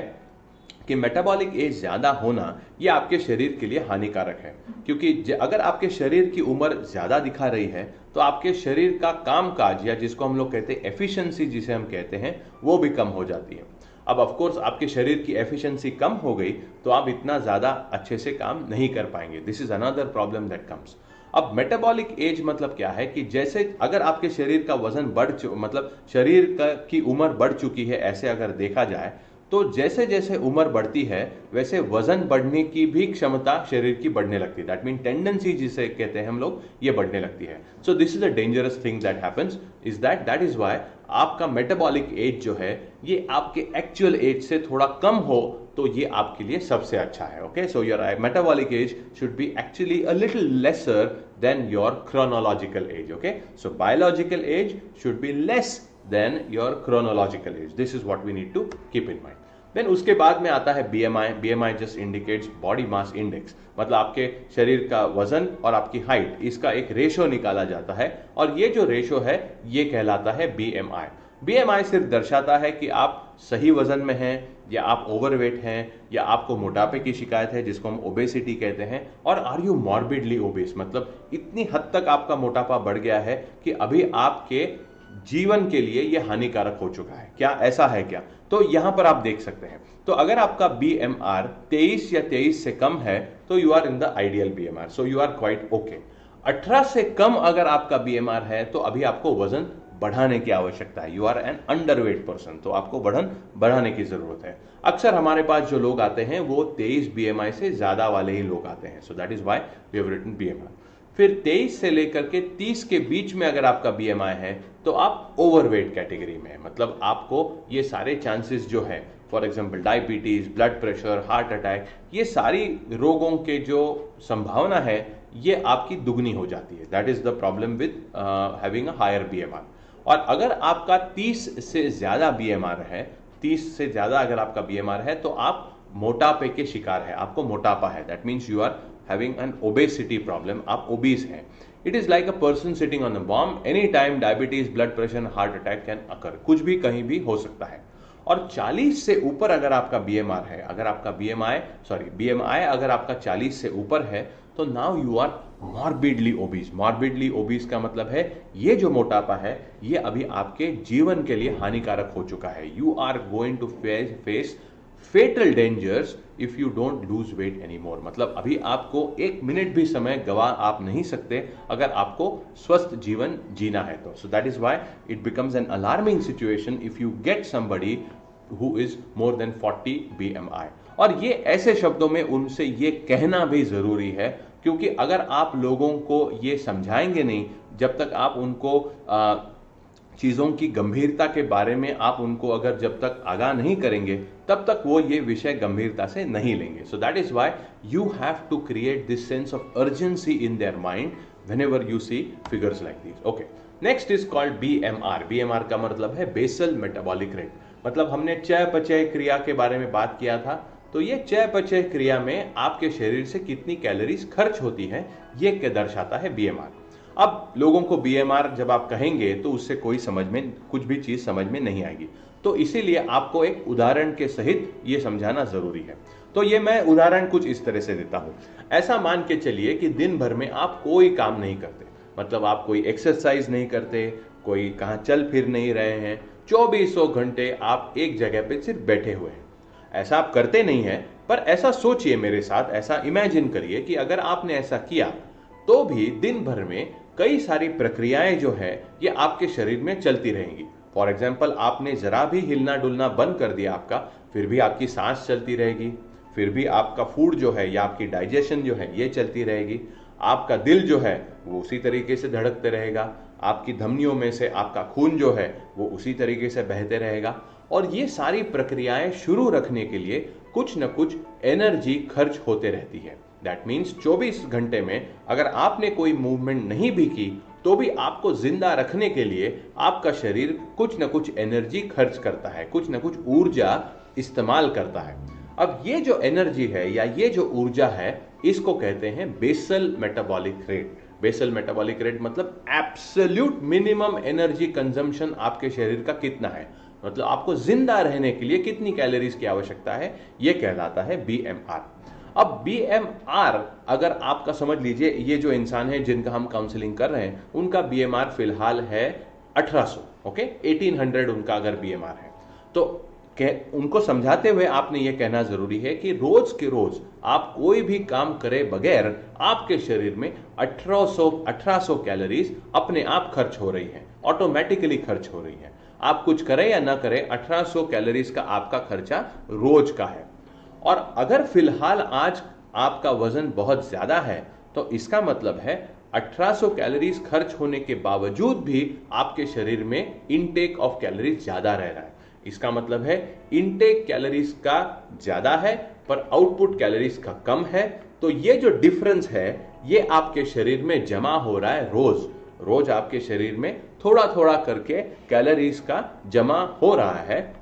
कि मेटाबॉलिक एज ज्यादा होना ये आपके शरीर के लिए हानिकारक है, क्योंकि अगर आपके शरीर की उम्र ज्यादा दिखा रही है तो आपके शरीर का कामकाज, या जिसको हम लोग कहते हैं एफिशिएंसी जिसे हम कहते हैं, वो भी कम हो जाती है। अब ऑफ कोर्स आपके शरीर की एफिशिएंसी कम हो गई तो आप इतना ज्यादा अच्छे से काम नहीं कर पाएंगे। This is another problem that comes. अब मेटाबॉलिक एज मतलब क्या है कि जैसे अगर आपके शरीर का वजन मतलब शरीर की उम्र बढ़ चुकी है, ऐसे अगर देखा जाए तो जैसे जैसे उम्र बढ़ती है वैसे वजन बढ़ने की भी क्षमता शरीर की बढ़ने लगती है। दैट मीन टेंडेंसी जिसे कहते हैं हम लोग, ये बढ़ने लगती है। So this is a dangerous thing that happens, is that is why आपका मेटाबॉलिक एज जो है ये आपके एक्चुअल एज से थोड़ा कम हो तो ये आपके लिए सबसे अच्छा है। Okay, so your metabolic age should be actually a little lesser than your chronological age. Okay, so biological age should be less than your chronological age. This is what we need to keep in mind. Then उसके बाद में आता है BMI. BMI just indicates body mass index, मतलब आपके शरीर का वजन और आपकी हाइट, इसका एक रेशो निकाला जाता है और ये जो रेशो है ये कहलाता है BMI. BMI सिर्फ दर्शाता है कि आप सही वजन में हैं या आप ओवरवेट हैं या आपको मोटापे की शिकायत है जिसको हम ओबेसिटी कहते हैं, और आर यू मॉर्बिडली ओबेस, मतलब इतनी हद तक आपका मोटापा बढ़ गया है कि अभी आपके जीवन के लिए यह हानिकारक हो चुका है। क्या ऐसा है क्या? तो यहां पर आप देख सकते हैं, तो अगर आपका BMR 23 या 23 से कम है तो you are in the ideal BMR, so you are quite okay. 18 से कम अगर आपका BMR है तो अभी आपको वजन बढ़ाने की आवश्यकता है, you are an underweight person, तो आपको वजन बढ़ाने की जरूरत है। अक्सर हमारे पास जो लोग आते हैं वो 23 BMI से ज्यादा वाले ही लोग आते हैं, so that is why we have written BMR। फिर 23 से लेकर के 30 के बीच में अगर आपका बीएमआई है तो आप ओवरवेट कैटेगरी में है, मतलब आपको ये सारे चांसेस जो है, for example diabetes, blood pressure, heart attack, ये सारी रोगों के जो संभावना है ये आपकी दुगनी हो जाती है। That is the problem with having a higher BMR. और अगर आपका 30 से ज्यादा बीएमआर है, 30 से ज्यादा अगर आपका बीएमआर है तो आप मोटापे के शिकार है, आपको मोटापा है। That means you are having an obesity problem, आप ओबीस हैं। It is like a person sitting on a bomb, any time diabetes, blood pressure, heart attack can occur, कुछ भी कहीं भी हो सकता है। और 40 से ऊपर अगर आपका बीएमआर है, अगर आपका बीएमआई अगर आपका 40 से ऊपर है तो now you are morbidly obese. Morbidly obese का मतलब है ये जो मोटापा है ये अभी आपके जीवन के लिए हानिकारक हो चुका है। You are going to face fatal dangers if you don't lose weight any more. मतलब अभी आपको एक मिनट भी समय गवा आप नहीं सकते अगर आपको स्वस्थ जीवन जीना है तो। सो that is why it becomes an alarming situation if you get somebody who is more than 40 BMI। और ये ऐसे शब्दों में उनसे ये कहना भी जरूरी है, क्योंकि अगर आप लोगों को ये समझाएंगे नहीं, जब तक आप उनको चीजों की गंभीरता के बारे में आप उनको अगर जब तक आगाह नहीं करेंगे तब तक वो ये विषय गंभीरता से नहीं लेंगे। So that is why you have to create this sense of urgency in their mind whenever you see figures like this. Okay, next is called BMR. BMR का मतलब है बेसल मेटाबॉलिक रेट। मतलब हमने चयापचय क्रिया के बारे में बात किया था, तो ये चयापचय क्रिया में आपके शरीर से कितनी कैलोरीज खर्च होती है ये क्या दर्शाता है बीएमआर। अब लोगों को बीएमआर जब आप कहेंगे तो उससे कोई समझ में कुछ भी चीज समझ में नहीं आएगी, तो इसीलिए आपको एक उदाहरण के सहित ये समझाना जरूरी है। तो ये मैं उदाहरण कुछ इस तरह से देता हूं। ऐसा मान के चलिए कि दिन भर में आप कोई काम नहीं करते, मतलब आप कोई एक्सरसाइज नहीं करते, कोई कहां चल फिर नहीं रहे हैं, 2400 घंटे आप एक जगह पे सिर्फ बैठे हुए हैं। ऐसा आप करते नहीं है, पर ऐसा सोचिए मेरे साथ, ऐसा इमेजिन करिए कि अगर आपने ऐसा किया तो भी दिन भर में कई सारी प्रक्रियाएं जो है ये आपके शरीर में चलती रहेंगी। फॉर एग्जाम्पल आपने जरा भी हिलना डुलना बंद कर दिया आपका, फिर भी आपकी सांस चलती रहेगी, फिर भी आपका फूड जो है या आपकी डाइजेशन जो है ये चलती रहेगी, आपका दिल जो है वो उसी तरीके से धड़कते रहेगा, आपकी धमनियों में से आपका खून जो है वो उसी तरीके से बहते रहेगा। और ये सारी प्रक्रियाएं शुरू रखने के लिए कुछ न कुछ एनर्जी खर्च होते रहती है। दैट मीन्स 24 घंटे में अगर आपने कोई मूवमेंट नहीं भी की तो भी आपको जिंदा रखने के लिए आपका शरीर कुछ न कुछ एनर्जी खर्च करता है, कुछ न कुछ ऊर्जा इस्तेमाल करता है। अब ये जो एनर्जी है या ये जो ऊर्जा है इसको कहते हैं basal metabolic rate. Basal metabolic rate मतलब एब्सोल्यूट मिनिमम एनर्जी कंजम्पशन आपके शरीर का कितना है, मतलब आपको जिंदा रहने के लिए कितनी कैलोरीज की आवश्यकता है, यह कहलाता है बीएमआर। अब बीएमआर अगर आपका समझ लीजिए, ये जो इंसान है जिनका हम काउंसलिंग कर रहे हैं उनका बीएमआर फिलहाल है 1800, ओके, 1800 उनका अगर बीएमआर है, तो उनको समझाते हुए आपने ये कहना जरूरी है कि रोज के रोज आप कोई भी काम करे बगैर आपके शरीर में 1800 कैलोरीज अपने आप खर्च हो रही है, ऑटोमेटिकली खर्च हो रही है। आप कुछ करें या ना करें 1800 कैलोरीज का आपका खर्चा रोज का है। और अगर फिलहाल आज आपका वजन बहुत ज्यादा है तो इसका मतलब है 1800 कैलोरीज खर्च होने के बावजूद भी आपके शरीर में इनटेक ऑफ कैलोरीज ज्यादा रह रहा है। इसका मतलब है इनटेक कैलोरीज का ज्यादा है पर आउटपुट कैलोरीज का कम है। तो ये जो डिफरेंस है ये आपके शरीर में जमा हो रहा है रोज रोज, आपके शरीर में थोड़ा थोड़ा करके कैलोरीज का जमा हो रहा है।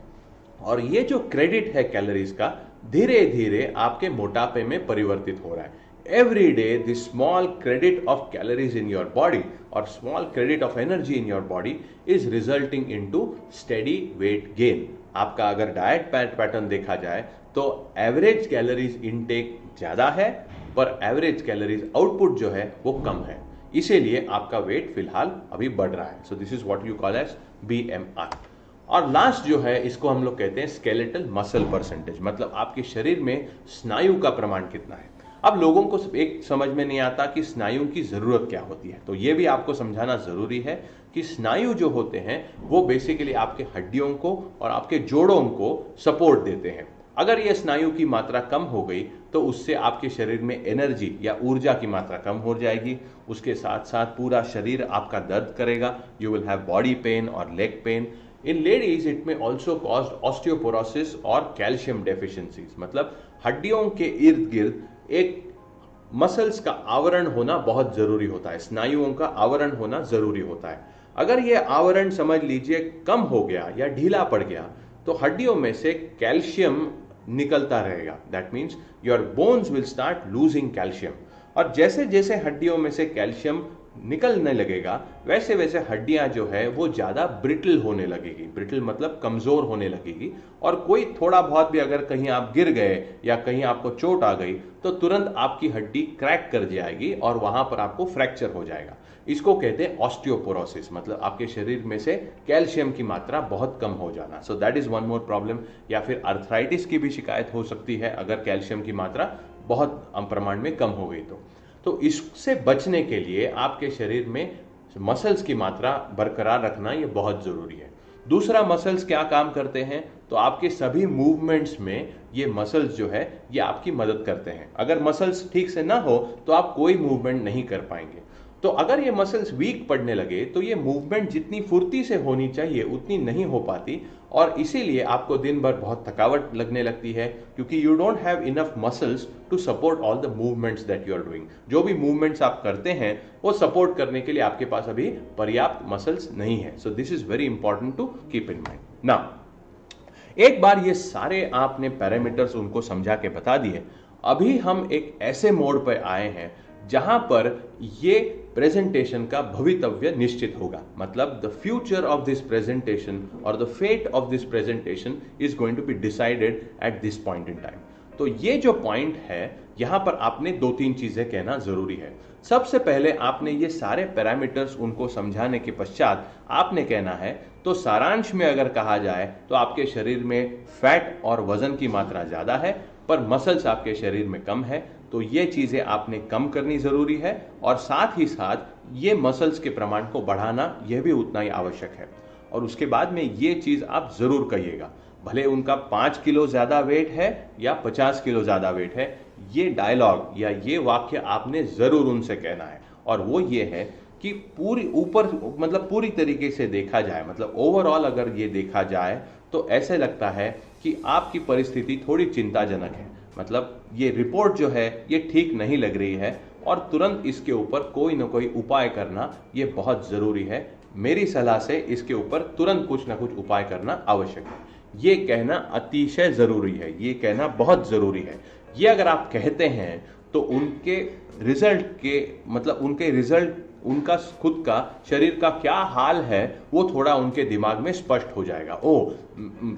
और ये जो क्रेडिट है कैलोरीज का धीरे धीरे आपके मोटापे में परिवर्तित हो रहा है। Every day this small credit of calories in your body or small credit of energy in your body is resulting into steady weight gain। आपका अगर डाइट पैटर्न देखा जाए तो एवरेज कैलोरीज इनटेक ज्यादा है पर एवरेज कैलोरीज आउटपुट जो है वो कम है, इसीलिए आपका वेट फिलहाल अभी बढ़ रहा है। So this is what you call as BMR. और लास्ट जो है इसको हम लोग कहते हैं स्केलेटल मसल परसेंटेज, मतलब आपके शरीर में स्नायु का प्रमाण कितना है। अब लोगों को एक समझ में नहीं आता कि स्नायु की जरूरत क्या होती है, तो ये भी आपको समझाना जरूरी है कि स्नायु जो होते हैं वो बेसिकली आपके हड्डियों को और आपके जोड़ों को सपोर्ट देते हैं। अगर ये स्नायु की मात्रा कम हो गई तो उससे आपके शरीर में एनर्जी या ऊर्जा की मात्रा कम हो जाएगी। उसके साथ साथ पूरा शरीर आपका दर्द करेगा, you will have body pain और leg pain. In ladies it में ऑल्सो कॉज ऑस्टियोपोरोसिस और कैल्शियम डेफिशिएंसीज, मतलब हड्डियों के इर्द गिर्द एक मसल्स का आवरण होना बहुत जरूरी होता है, स्नायुओं का आवरण होना जरूरी होता है। अगर ये आवरण समझ लीजिए कम हो गया या ढीला पड़ गया तो हड्डियों में से कैल्शियम निकलता रहेगा। That means your bones will start losing calcium, और जैसे जैसे हड्डियों में से कैल्शियम निकलने लगेगा वैसे वैसे हड्डियां जो है वो ज्यादा ब्रिटल होने लगेगी। ब्रिटल मतलब कमजोर होने लगेगी, और कोई थोड़ा बहुत भी अगर कहीं आप गिर गए या कहीं आपको चोट आ गई तो तुरंत आपकी हड्डी क्रैक कर जाएगी और वहां पर आपको फ्रैक्चर हो जाएगा। इसको कहते हैं ऑस्टियोपोरोसिस, मतलब आपके शरीर में से कैल्शियम की मात्रा बहुत कम हो जाना। सो that is one more problem. या फिर अर्थराइटिस की भी शिकायत हो सकती है अगर कैल्शियम की मात्रा बहुत प्रमाण में कम हो गई तो इससे बचने के लिए आपके शरीर में मसल्स की मात्रा बरकरार रखना ये बहुत जरूरी है। दूसरा, मसल्स क्या काम करते हैं, तो आपके सभी मूवमेंट्स में ये मसल्स जो है ये आपकी मदद करते हैं। अगर मसल्स ठीक से ना हो तो आप कोई मूवमेंट नहीं कर पाएंगे। तो अगर ये मसल्स वीक पड़ने लगे तो ये मूवमेंट जितनी फुर्ती से होनी चाहिए उतनी नहीं हो पाती, और इसीलिए आपको दिन भर बहुत थकावट लगने लगती है, क्योंकि you don't have enough muscles to support all the movements that you are doing. जो भी मूवमेंट्स आप करते हैं वो सपोर्ट करने के लिए आपके पास अभी पर्याप्त मसल्स नहीं है। So this is very important to keep in mind. Now एक बार ये सारे आपने पैरामीटर्स उनको समझा के बता दिए, अभी हम एक ऐसे मोड पर आए हैं जहां पर ये प्रेजेंटेशन का भवितव्य निश्चित होगा। मतलब the future of this presentation और the fate of this presentation is going to be decided at this point in time. तो ये जो पॉइंट है यहां पर आपने दो तीन चीजें कहना जरूरी है। सबसे पहले आपने ये सारे पैरामीटर्स उनको समझाने के पश्चात आपने कहना है, तो सारांश में अगर कहा जाए तो आपके शरीर में फैट और वजन की मात्रा ज्यादा है पर मसल्स आपके शरीर में कम है, तो ये चीजें आपने कम करनी जरूरी है, और साथ ही साथ ये मसल्स के प्रमाण को बढ़ाना यह भी उतना ही आवश्यक है। और उसके बाद में ये चीज आप जरूर कहिएगा, भले उनका 5 किलो ज्यादा वेट है या 50 किलो ज्यादा वेट है, ये डायलॉग या ये वाक्य आपने जरूर उनसे कहना है। और वो ये है कि पूरी ऊपर मतलब पूरी तरीके से देखा जाए, मतलब ओवरऑल अगर ये देखा जाए तो ऐसे लगता है कि आपकी परिस्थिति थोड़ी चिंताजनक है। मतलब ये रिपोर्ट जो है ये ठीक नहीं लग रही है और तुरंत इसके ऊपर कोई ना कोई उपाय करना ये बहुत जरूरी है। मेरी सलाह से इसके ऊपर तुरंत कुछ ना कुछ उपाय करना आवश्यक है। ये कहना अतिशय जरूरी है, ये कहना बहुत जरूरी है। ये अगर आप कहते हैं तो उनके रिजल्ट के मतलब उनके रिजल्ट उनका खुद का शरीर का क्या हाल है वो थोड़ा उनके दिमाग में स्पष्ट हो जाएगा। ओ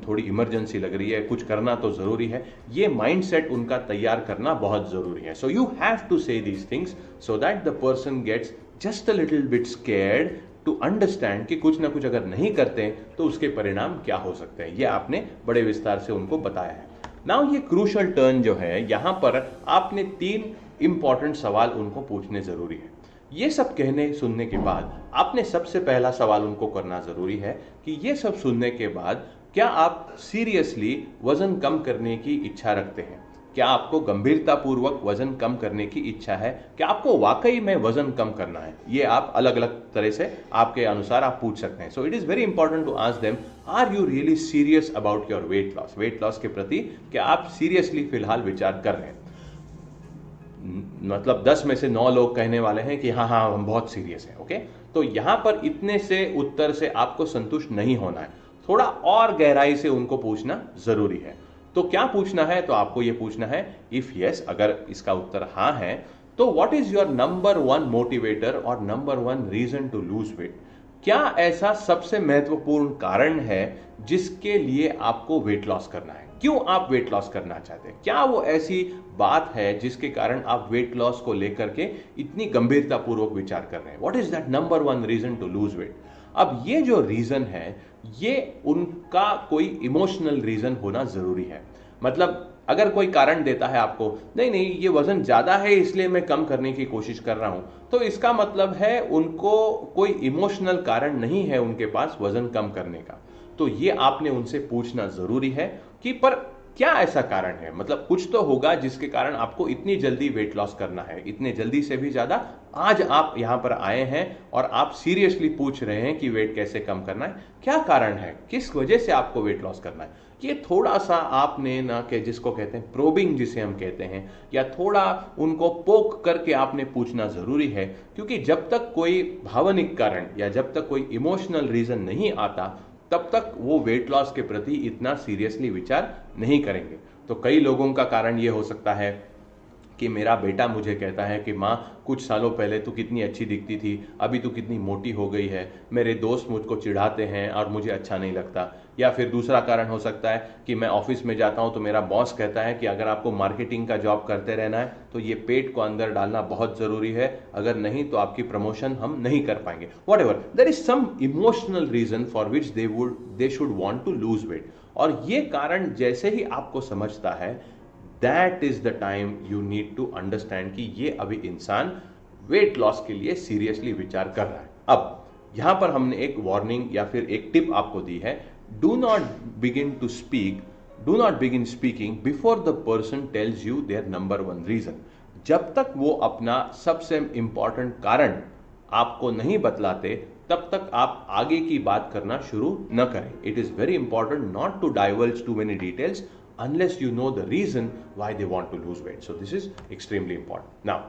थोड़ी इमरजेंसी लग रही है, कुछ करना तो जरूरी है। ये माइंडसेट उनका तैयार करना बहुत जरूरी है। So you have to say these things so that the person gets just a little bit scared to understand कि कुछ ना कुछ अगर नहीं करते तो उसके परिणाम क्या हो सकते हैं। ये आपने बड़े विस्तार से उनको बताया है। नाउ ये क्रूशल टर्न जो है यहां पर आपने 3 इंपॉर्टेंट सवाल उनको पूछने जरूरी है। ये सब कहने सुनने के बाद आपने सबसे पहला सवाल उनको करना जरूरी है कि ये सब सुनने के बाद क्या आप सीरियसली वजन कम करने की इच्छा रखते हैं? क्या आपको गंभीरतापूर्वक वजन कम करने की इच्छा है? क्या आपको वाकई में वजन कम करना है? ये आप अलग अलग तरह से आपके अनुसार आप पूछ सकते हैं। So it is very important to ask them, are you really serious about your weight loss? Weight loss के प्रति क्या आप सीरियसली फिलहाल विचार कर रहे हैं? मतलब 10 में से 9 लोग कहने वाले हैं कि हाँ हाँ हम बहुत सीरियस हैं। ओके, तो यहां पर इतने से उत्तर से आपको संतुष्ट नहीं होना है, थोड़ा और गहराई से उनको पूछना जरूरी है। तो क्या पूछना है? तो आपको यह पूछना है, इफ यस, अगर इसका उत्तर हाँ है, तो what is your number 1 motivator और number 1 reason to lose weight? क्या ऐसा सबसे महत्वपूर्ण कारण है जिसके लिए आपको वेट लॉस करना है? क्यों आप वेट लॉस करना चाहते हैं? क्या वो ऐसी बात है जिसके कारण आप वेट लॉस को लेकर के इतनी गंभीरतापूर्वक विचार कर रहे हैं? What is that number 1 reason to lose weight? अब ये जो रीजन है ये उनका कोई इमोशनल रीजन होना जरूरी है। मतलब अगर कोई कारण देता है आपको, नहीं नहीं ये वजन ज्यादा है इसलिए मैं कम करने की कोशिश कर रहा हूं, तो इसका मतलब है उनको कोई इमोशनल कारण नहीं है उनके पास वजन कम करने का। तो ये आपने उनसे पूछना जरूरी है कि पर क्या ऐसा कारण है? मतलब कुछ तो होगा जिसके कारण आपको इतनी जल्दी वेट लॉस करना है, इतने जल्दी से भी ज्यादा आज आप यहां पर आए हैं और आप सीरियसली पूछ रहे हैं कि वेट कैसे कम करना है। क्या कारण है, किस वजह से आपको वेट लॉस करना है? ये थोड़ा सा आपने ना के जिसको कहते हैं प्रोबिंग, जिसे हम कहते हैं, या थोड़ा उनको पोक करके आपने पूछना जरूरी है, क्योंकि जब तक कोई भावनिक कारण या जब तक कोई इमोशनल रीजन नहीं आता तब तक वो वेट लॉस के प्रति इतना सीरियसली विचार नहीं करेंगे। तो कई लोगों का कारण ये हो सकता है कि मेरा बेटा मुझे कहता है कि माँ कुछ सालों पहले तू कितनी अच्छी दिखती थी, अभी तू कितनी मोटी हो गई है, मेरे दोस्त मुझको चिढ़ाते हैं और मुझे अच्छा नहीं लगता। या फिर दूसरा कारण हो सकता है कि मैं ऑफिस में जाता हूं तो मेरा बॉस कहता है कि अगर आपको मार्केटिंग का जॉब करते रहना है तो ये पेट को अंदर डालना बहुत जरूरी है, अगर नहीं तो आपकी प्रमोशन हम नहीं कर पाएंगे। Whatever, there is some emotional reason for which they should want to lose weight. और ये कारण जैसे ही आपको समझता है, that is the time you need to understand कि ये अभी इंसान वेट लॉस के लिए सीरियसली विचार कर रहा है। अब यहां पर हमने एक वार्निंग या फिर एक टिप आपको दी है, do not begin speaking before the person tells you their number one reason. जब तक वो अपना सबसे इंपॉर्टेंट कारण आपको नहीं बतलाते तब तक आप आगे की बात करना शुरू न करें। It is very important not to diverge too many details unless you know the reason why they want to lose weight. So this is extremely important. Now,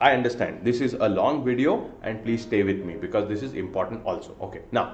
I understand this is a long video and please stay with me because this is important also. Okay. Now,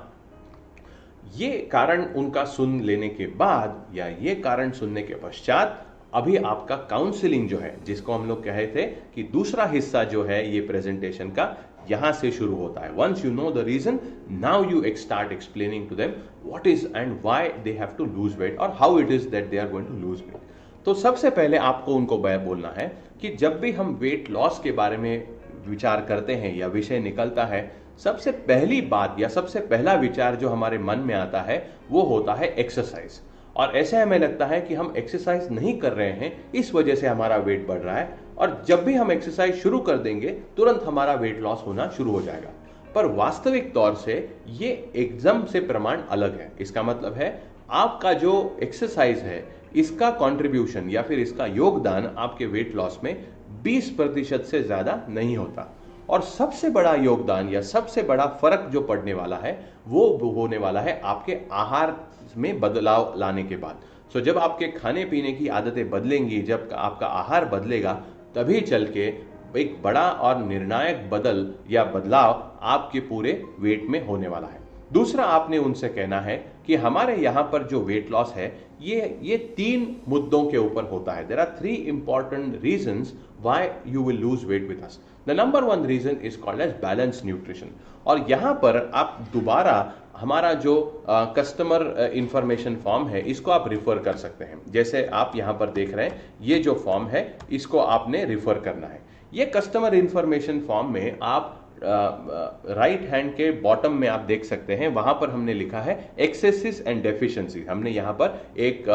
ये कारण उनका सुन लेने के बाद या ये कारण सुनने के पश्चात अभी आपका काउंसलिंग जो है, जिसको हम लोग कहे थे कि दूसरा हिस्सा जो है ये प्रेजेंटेशन का, यहां से शुरू होता है। Once you know the reason, now you start explaining to them what is and why they have to lose weight और how it is that they are going to lose weight. तो सबसे पहले आपको उनको बोलना है कि जब भी हम वेट लॉस के बारे में विचार करते हैं या विषय निकलता है, सबसे पहली बात या सबसे पहला विचार जो हमारे मन में आता है वो होता है एक्सरसाइज। और ऐसे हमें लगता है कि हम एक्सरसाइज नहीं कर रहे हैं, इस वजह से हमारा वेट बढ़ रहा है, और जब भी हम एक्सरसाइज शुरू कर देंगे तुरंत हमारा वेट लॉस होना शुरू हो जाएगा। पर वास्तविक तौर से ये एकदम से प्रमाण अलग है। इसका मतलब है आपका जो एक्सरसाइज है इसका कंट्रीब्यूशन या फिर इसका योगदान आपके वेट लॉस में 20% से ज्यादा नहीं होता। और सबसे बड़ा योगदान या सबसे बड़ा फर्क जो पड़ने वाला है वो होने वाला है आपके आहार में बदलाव लाने के बाद। सो जब आपके खाने पीने की आदतें बदलेंगी, जब आपका आहार बदलेगा, तभी चल के एक बड़ा और निर्णायक बदल या बदलाव आपके पूरे वेट में होने वाला है। दूसरा, आपने उनसे कहना है कि हमारे यहां पर जो वेट लॉस है ये 3 मुद्दों के ऊपर होता है। There are 3 important reasons why you will lose weight with us. The number 1 reason is called as balance nutrition. और यहां पर आप दोबारा हमारा जो कस्टमर इंफॉर्मेशन फॉर्म है इसको आप रिफर कर सकते हैं। जैसे आप यहां पर देख रहे हैं, ये जो फॉर्म है इसको आपने रिफर करना है। ये कस्टमर इंफॉर्मेशन फॉर्म में आप राइट हैंड के बॉटम में आप देख सकते हैं, वहां पर हमने लिखा है एक्सेसेस एंड डेफिशिएंसी। हमने यहां पर एक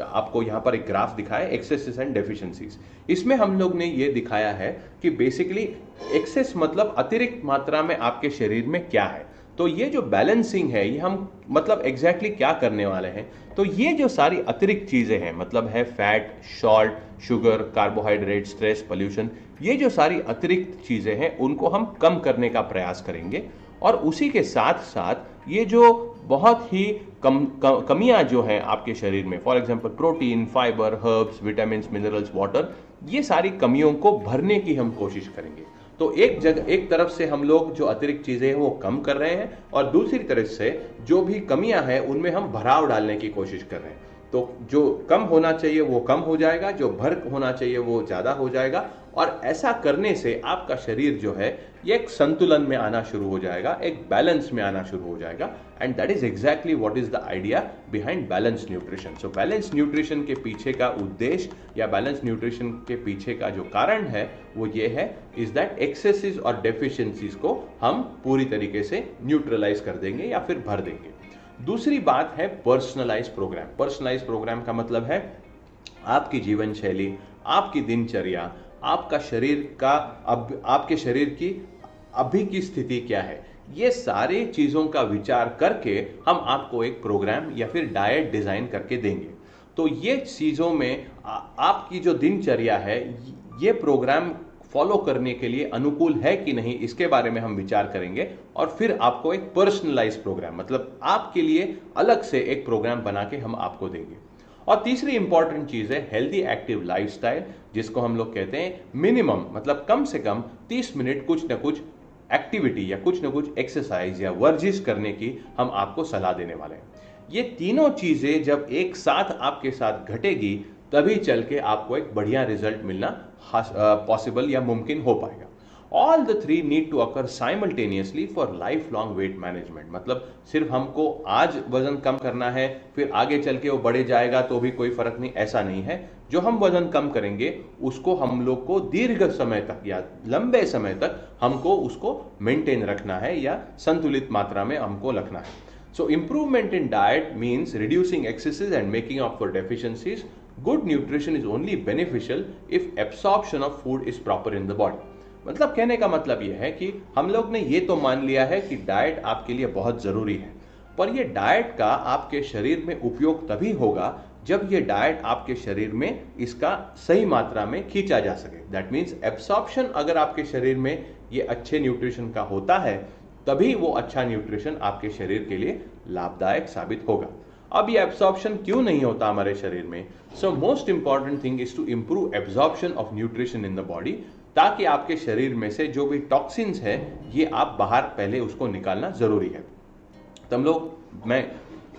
आपको यहां पर एक ग्राफ दिखाया है, एक्सेसेस एंड डेफिशिएंसीज। इसमें हम लोग ने ये दिखाया है कि बेसिकली एक्सेस मतलब अतिरिक्त मात्रा में आपके शरीर में क्या है। तो ये जो बैलेंसिंग है, ये हम मतलब एग्जैक्टली क्या करने वाले हैं। तो ये जो सारी अतिरिक्त चीजें हैं, मतलब है fat, salt, sugar, carbohydrate, stress, pollution, ये जो सारी अतिरिक्त चीजें हैं उनको हम कम करने का प्रयास करेंगे। और उसी के साथ साथ ये जो बहुत ही कमियां जो हैं आपके शरीर में, for example protein, fibre, herbs, vitamin, minerals, water, ये सारी कमियों को भरने की हम कोशिश करेंगे। तो एक तरफ से हम लोग जो अतिरिक्त चीजें हैं वो कम कर रहे हैं और दूसरी तरफ से जो भी कमियां हैं उनमें हम भराव डालने की कोशिश कर रहे हैं। तो जो कम होना चाहिए वो कम हो जाएगा, जो भर होना चाहिए वो ज्यादा हो जाएगा। और ऐसा करने से आपका शरीर जो है ये एक संतुलन में आना शुरू हो जाएगा, एक बैलेंस में आना शुरू हो जाएगा। And that is exactly what is the idea behind balance nutrition. So balance nutrition के पीछे का उद्देश्य या बैलेंस न्यूट्रिशन के पीछे का जो कारण है वो ये है इज दैट एक्सेसेस और डेफिशिएंसीज को हम पूरी तरीके से न्यूट्रलाइज कर देंगे या फिर भर देंगे। दूसरी बात है पर्सनलाइज प्रोग्राम। पर्सनलाइज प्रोग्राम का मतलब है आपकी जीवन शैली, आपकी दिनचर्या, आपका शरीर का आपके शरीर की अभी की स्थिति क्या है, ये सारी चीजों का विचार करके हम आपको एक प्रोग्राम या फिर डाइट डिजाइन करके देंगे। तो ये चीज़ों में आपकी जो दिनचर्या है ये प्रोग्राम फॉलो करने के लिए अनुकूल है कि नहीं, इसके बारे में हम विचार करेंगे और फिर आपको एक पर्सनलाइज प्रोग्राम, मतलब आपके लिए अलग से एक प्रोग्राम बना के हम आपको देंगे। और तीसरी इंपॉर्टेंट चीज है हेल्दी एक्टिव लाइफस्टाइल, जिसको हम लोग कहते हैं मिनिमम, मतलब कम से कम 30 मिनट कुछ ना कुछ एक्टिविटी या कुछ ना कुछ एक्सरसाइज या वर्जिश करने की हम आपको सलाह देने वाले हैं। ये तीनों चीजें जब एक साथ आपके साथ घटेगी तभी चल के आपको एक बढ़िया रिजल्ट मिलना पॉसिबल या मुमकिन हो पाएगा। All the three need to occur simultaneously for life long weight management, मतलब सिर्फ हमको आज वजन कम करना है फिर आगे चल के वो बढ़े जाएगा तो भी कोई फर्क नहीं, ऐसा नहीं है। जो हम वजन कम करेंगे उसको हम लोग को दीर्घ समय तक या लंबे समय तक हमको उसको मेंटेन रखना है या संतुलित मात्रा में हमको रखना है। So improvement in diet means reducing excesses and making up for deficiencies. Good nutrition is only beneficial if absorption of food is proper in the body. मतलब कहने का मतलब यह है कि हम लोग ने ये तो मान लिया है कि डाइट आपके लिए बहुत जरूरी है, पर ये डाइट का आपके शरीर में उपयोग तभी होगा जब ये डाइट आपके शरीर में इसका सही मात्रा में खींचा जा सके। दैट मीन्स एब्सॉर्प्शन अगर आपके शरीर में ये अच्छे न्यूट्रिशन का होता है तभी वो अच्छा न्यूट्रिशन आपके शरीर के लिए लाभदायक साबित होगा। अब ये एब्सॉर्प्शन क्यों नहीं होता हमारे शरीर में? So most important thing is to improve absorption of nutrition in the body, ताकि आपके शरीर में से जो भी टॉक्सिन्स है ये आप बाहर पहले उसको निकालना जरूरी है। तो हम लोग, मैं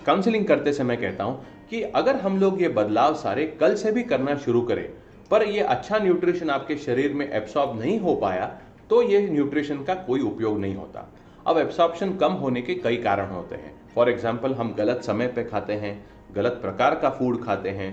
काउंसलिंग करते समय कहता हूं कि अगर हम लोग ये बदलाव सारे कल से भी करना शुरू करें पर ये अच्छा न्यूट्रिशन आपके शरीर में एब्सॉर्ब नहीं हो पाया तो ये न्यूट्रिशन का कोई उपयोग नहीं होता। अब एब्सॉर्प्शन कम होने के कई कारण होते हैं। फॉर एग्जाम्पल, हम गलत समय पे खाते हैं, गलत प्रकार का फूड खाते हैं,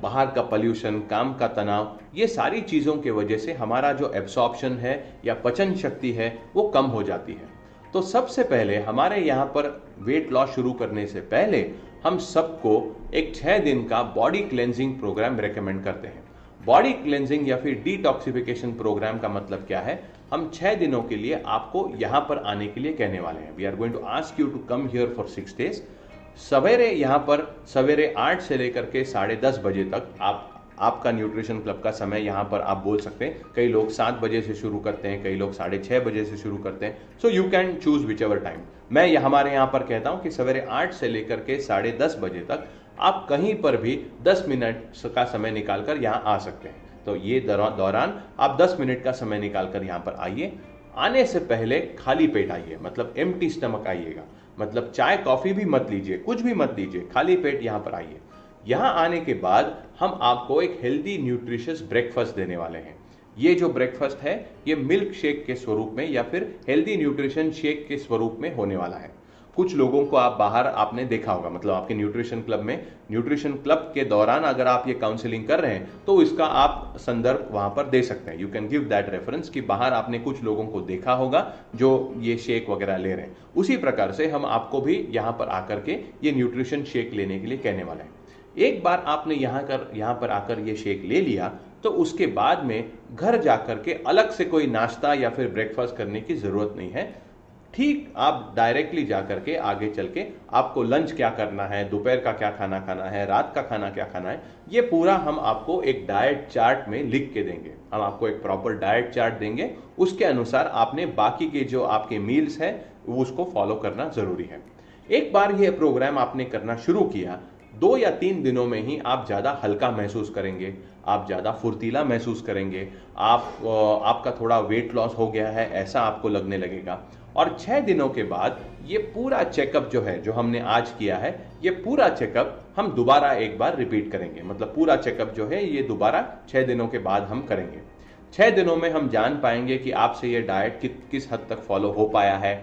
बाहर का पोल्यूशन, काम का तनाव, ये सारी चीज़ों के वजह से हमारा जो एब्सॉर्प्शन है या पचन शक्ति है वो कम हो जाती है। तो सबसे पहले हमारे यहाँ पर वेट लॉस शुरू करने से पहले हम सबको एक 6 दिन का बॉडी क्लेंजिंग प्रोग्राम रेकमेंड करते हैं। बॉडी क्लेंजिंग या फिर डिटॉक्सिफिकेशन प्रोग्राम का मतलब क्या है? हम 6 दिनों के लिए आपको यहां पर आने के लिए कहने वाले हैं। We are going to ask you to come here for 6 days. सवेरे यहां पर सवेरे 8 से लेकर के 10:30 बजे तक आपका न्यूट्रिशन क्लब का समय यहां पर आप बोल सकते हैं। कई लोग 7 बजे से शुरू करते हैं, कई लोग 6:30 बजे से शुरू करते हैं। So you can choose which ever time. मैं हमारे यहाँ पर कहता हूं कि सवेरे 8 से लेकर के 10:30 बजे तक आप कहीं पर भी 10 मिनट का समय निकालकर यहाँ आ सकते हैं। तो ये दौरान आप 10 मिनट का समय निकालकर यहाँ पर आइए। आने से पहले खाली पेट आइए, मतलब एम्प्टी स्टमक आइएगा, मतलब चाय कॉफी भी मत लीजिए, कुछ भी मत लीजिए, खाली पेट यहाँ पर आइए। यहाँ आने के बाद हम आपको एक हेल्दी न्यूट्रिशियस ब्रेकफास्ट देने वाले हैं। ये जो ब्रेकफास्ट है ये मिल्क शेक के स्वरूप में या फिर हेल्दी न्यूट्रिशन शेक के स्वरूप में होने वाला है। कुछ लोगों को आप बाहर आपने देखा होगा, मतलब आपके न्यूट्रिशन क्लब में, न्यूट्रिशन क्लब के दौरान अगर आप ये काउंसलिंग कर रहे हैं तो इसका आप संदर्भ वहां पर दे सकते हैं। You can give that reference कि बाहर आपने कुछ लोगों को देखा होगा जो ये शेक वगैरह ले रहे हैं। उसी प्रकार से हम आपको भी यहाँ पर आकर के ये न्यूट्रिशन शेक लेने के लिए कहने वाले हैं। एक बार आपने यहाँ पर आकर ये शेक ले लिया तो उसके बाद में घर जाकर के अलग से कोई नाश्ता या फिर ब्रेकफास्ट करने की जरूरत नहीं है। ठीक आप डायरेक्टली जाकर के आगे चल के आपको लंच क्या करना है, दोपहर का क्या खाना खाना है, रात का खाना क्या खाना है, ये पूरा हम आपको एक डाइट चार्ट में लिख के देंगे। हम आपको एक प्रॉपर डाइट चार्ट देंगे, उसके अनुसार आपने बाकी के जो आपके मील्स है वो उसको फॉलो करना जरूरी है। एक बार ये प्रोग्राम आपने करना शुरू किया, 2 या 3 दिनों में ही आप ज्यादा हल्का महसूस करेंगे, आप ज्यादा फुर्तीला महसूस करेंगे, आपका थोड़ा वेट लॉस हो गया है ऐसा आपको लगने लगेगा। और 6 दिनों के बाद ये पूरा चेकअप जो है, जो हमने आज किया है, ये पूरा चेकअप हम दोबारा एक बार रिपीट करेंगे। मतलब पूरा चेकअप जो है ये दोबारा 6 दिनों के बाद हम करेंगे। 6 दिनों में हम जान पाएंगे कि आपसे ये डाइट किस हद तक फॉलो हो पाया है,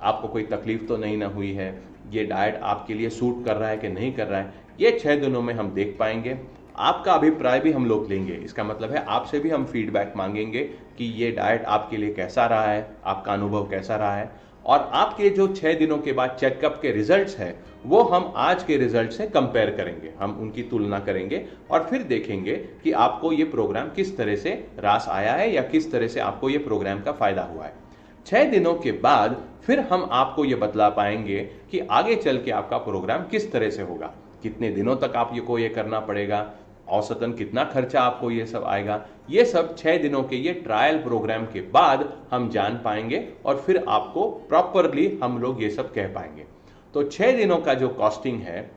आपको कोई तकलीफ तो नहीं ना हुई है, ये डाइट आपके लिए सूट कर रहा है कि नहीं कर रहा है, ये 6 दिनों में हम देख पाएंगे। आपका अभिप्राय भी हम लोग लेंगे, इसका मतलब है आपसे भी हम फीडबैक मांगेंगे कि ये डाइट आपके लिए कैसा रहा है, आपका अनुभव कैसा रहा है। और आपके जो 6 दिनों के बाद चेकअप के रिजल्ट्स हैं वो हम आज के रिजल्ट से कंपेयर करेंगे, हम उनकी तुलना करेंगे और फिर देखेंगे कि आपको ये प्रोग्राम किस तरह से रास आया है या किस तरह से आपको ये प्रोग्राम का फायदा हुआ है। 6 दिनों के बाद फिर हम आपको ये बतला पाएंगे कि आगे चल के आपका प्रोग्राम किस तरह से होगा, कितने दिनों तक आपको ये करना पड़ेगा, औसतन कितना खर्चा आपको ये सब आएगा, ये सब 6 दिनों के ये ट्रायल प्रोग्राम के बाद हम जान पाएंगे और फिर आपको प्रॉपरली हम लोग ये सब कह पाएंगे। तो 6 दिनों का जो कॉस्टिंग है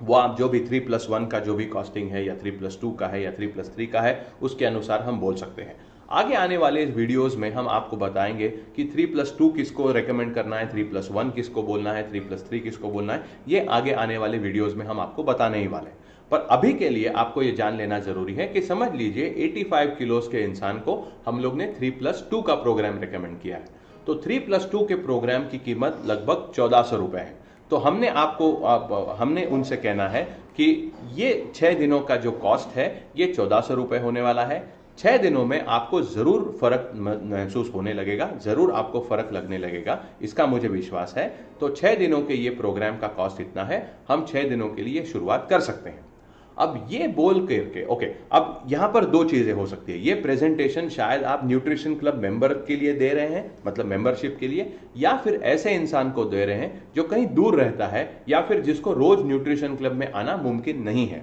वो आप जो भी 3+1 का जो भी कॉस्टिंग है या 3+2 का है या 3+3 का है उसके अनुसार हम बोल सकते हैं। आगे आने वाले इस वीडियोस में हम आपको बताएंगे कि 3+2 किसको रेकमेंड करना है, 3+1 किसको बोलना है, 3+3 किसको बोलना है, ये आगे आने वाले वीडियोस में हम आपको बताने ही वाले हैं। पर अभी के लिए आपको ये जान लेना जरूरी है कि समझ लीजिए 85 किलोस के इंसान को हम लोग ने 3+2 का प्रोग्राम रेकमेंड किया है। तो 3+2 के प्रोग्राम की कीमत लगभग 1400 रुपए है। तो हमने उनसे कहना है कि ये 6 दिनों का जो कॉस्ट है ये 1400 रुपए होने वाला है। 6 दिनों में आपको जरूर फर्क महसूस होने लगेगा, जरूर आपको फर्क लगने लगेगा, इसका मुझे विश्वास है। तो 6 दिनों के ये प्रोग्राम का कॉस्ट इतना है, हम 6 दिनों के लिए शुरुआत कर सकते हैं। अब ये बोल करके ओके, अब यहां पर दो चीजें हो सकती है। ये प्रेजेंटेशन शायद आप न्यूट्रिशन क्लब मेंबर के लिए दे रहे हैं, मतलब मेंबरशिप के लिए, या फिर ऐसे इंसान को दे रहे हैं जो कहीं दूर रहता है या फिर जिसको रोज न्यूट्रिशन क्लब में आना मुमकिन नहीं है।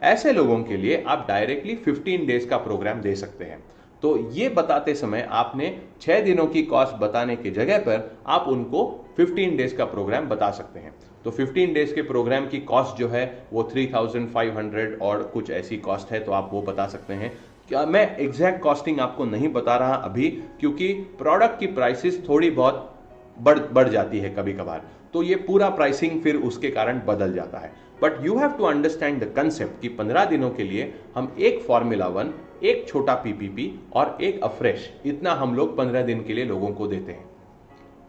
ऐसे लोगों के लिए आप डायरेक्टली 15 डेज का प्रोग्राम दे सकते हैं। तो ये बताते समय आपने 6 दिनों की कॉस्ट बताने की जगह पर आप उनको 15 डेज का प्रोग्राम बता सकते हैं। तो 15 डेज के प्रोग्राम की कॉस्ट जो है वो 3500 और कुछ ऐसी कॉस्ट है, तो आप वो बता सकते हैं। क्या मैं एग्जैक्ट कॉस्टिंग आपको नहीं बता रहा अभी, क्योंकि प्रोडक्ट की प्राइसेस थोड़ी बहुत बढ़ जाती है कभी कभार, तो ये पूरा प्राइसिंग फिर उसके कारण बदल जाता है। But you have to understand the concept कि 15 दिनों के लिए हम एक फॉर्मूला 1, एक छोटा पीपीपी और एक अफ्रेश, इतना हम लोग 15 दिन के लिए लोगों को देते हैं।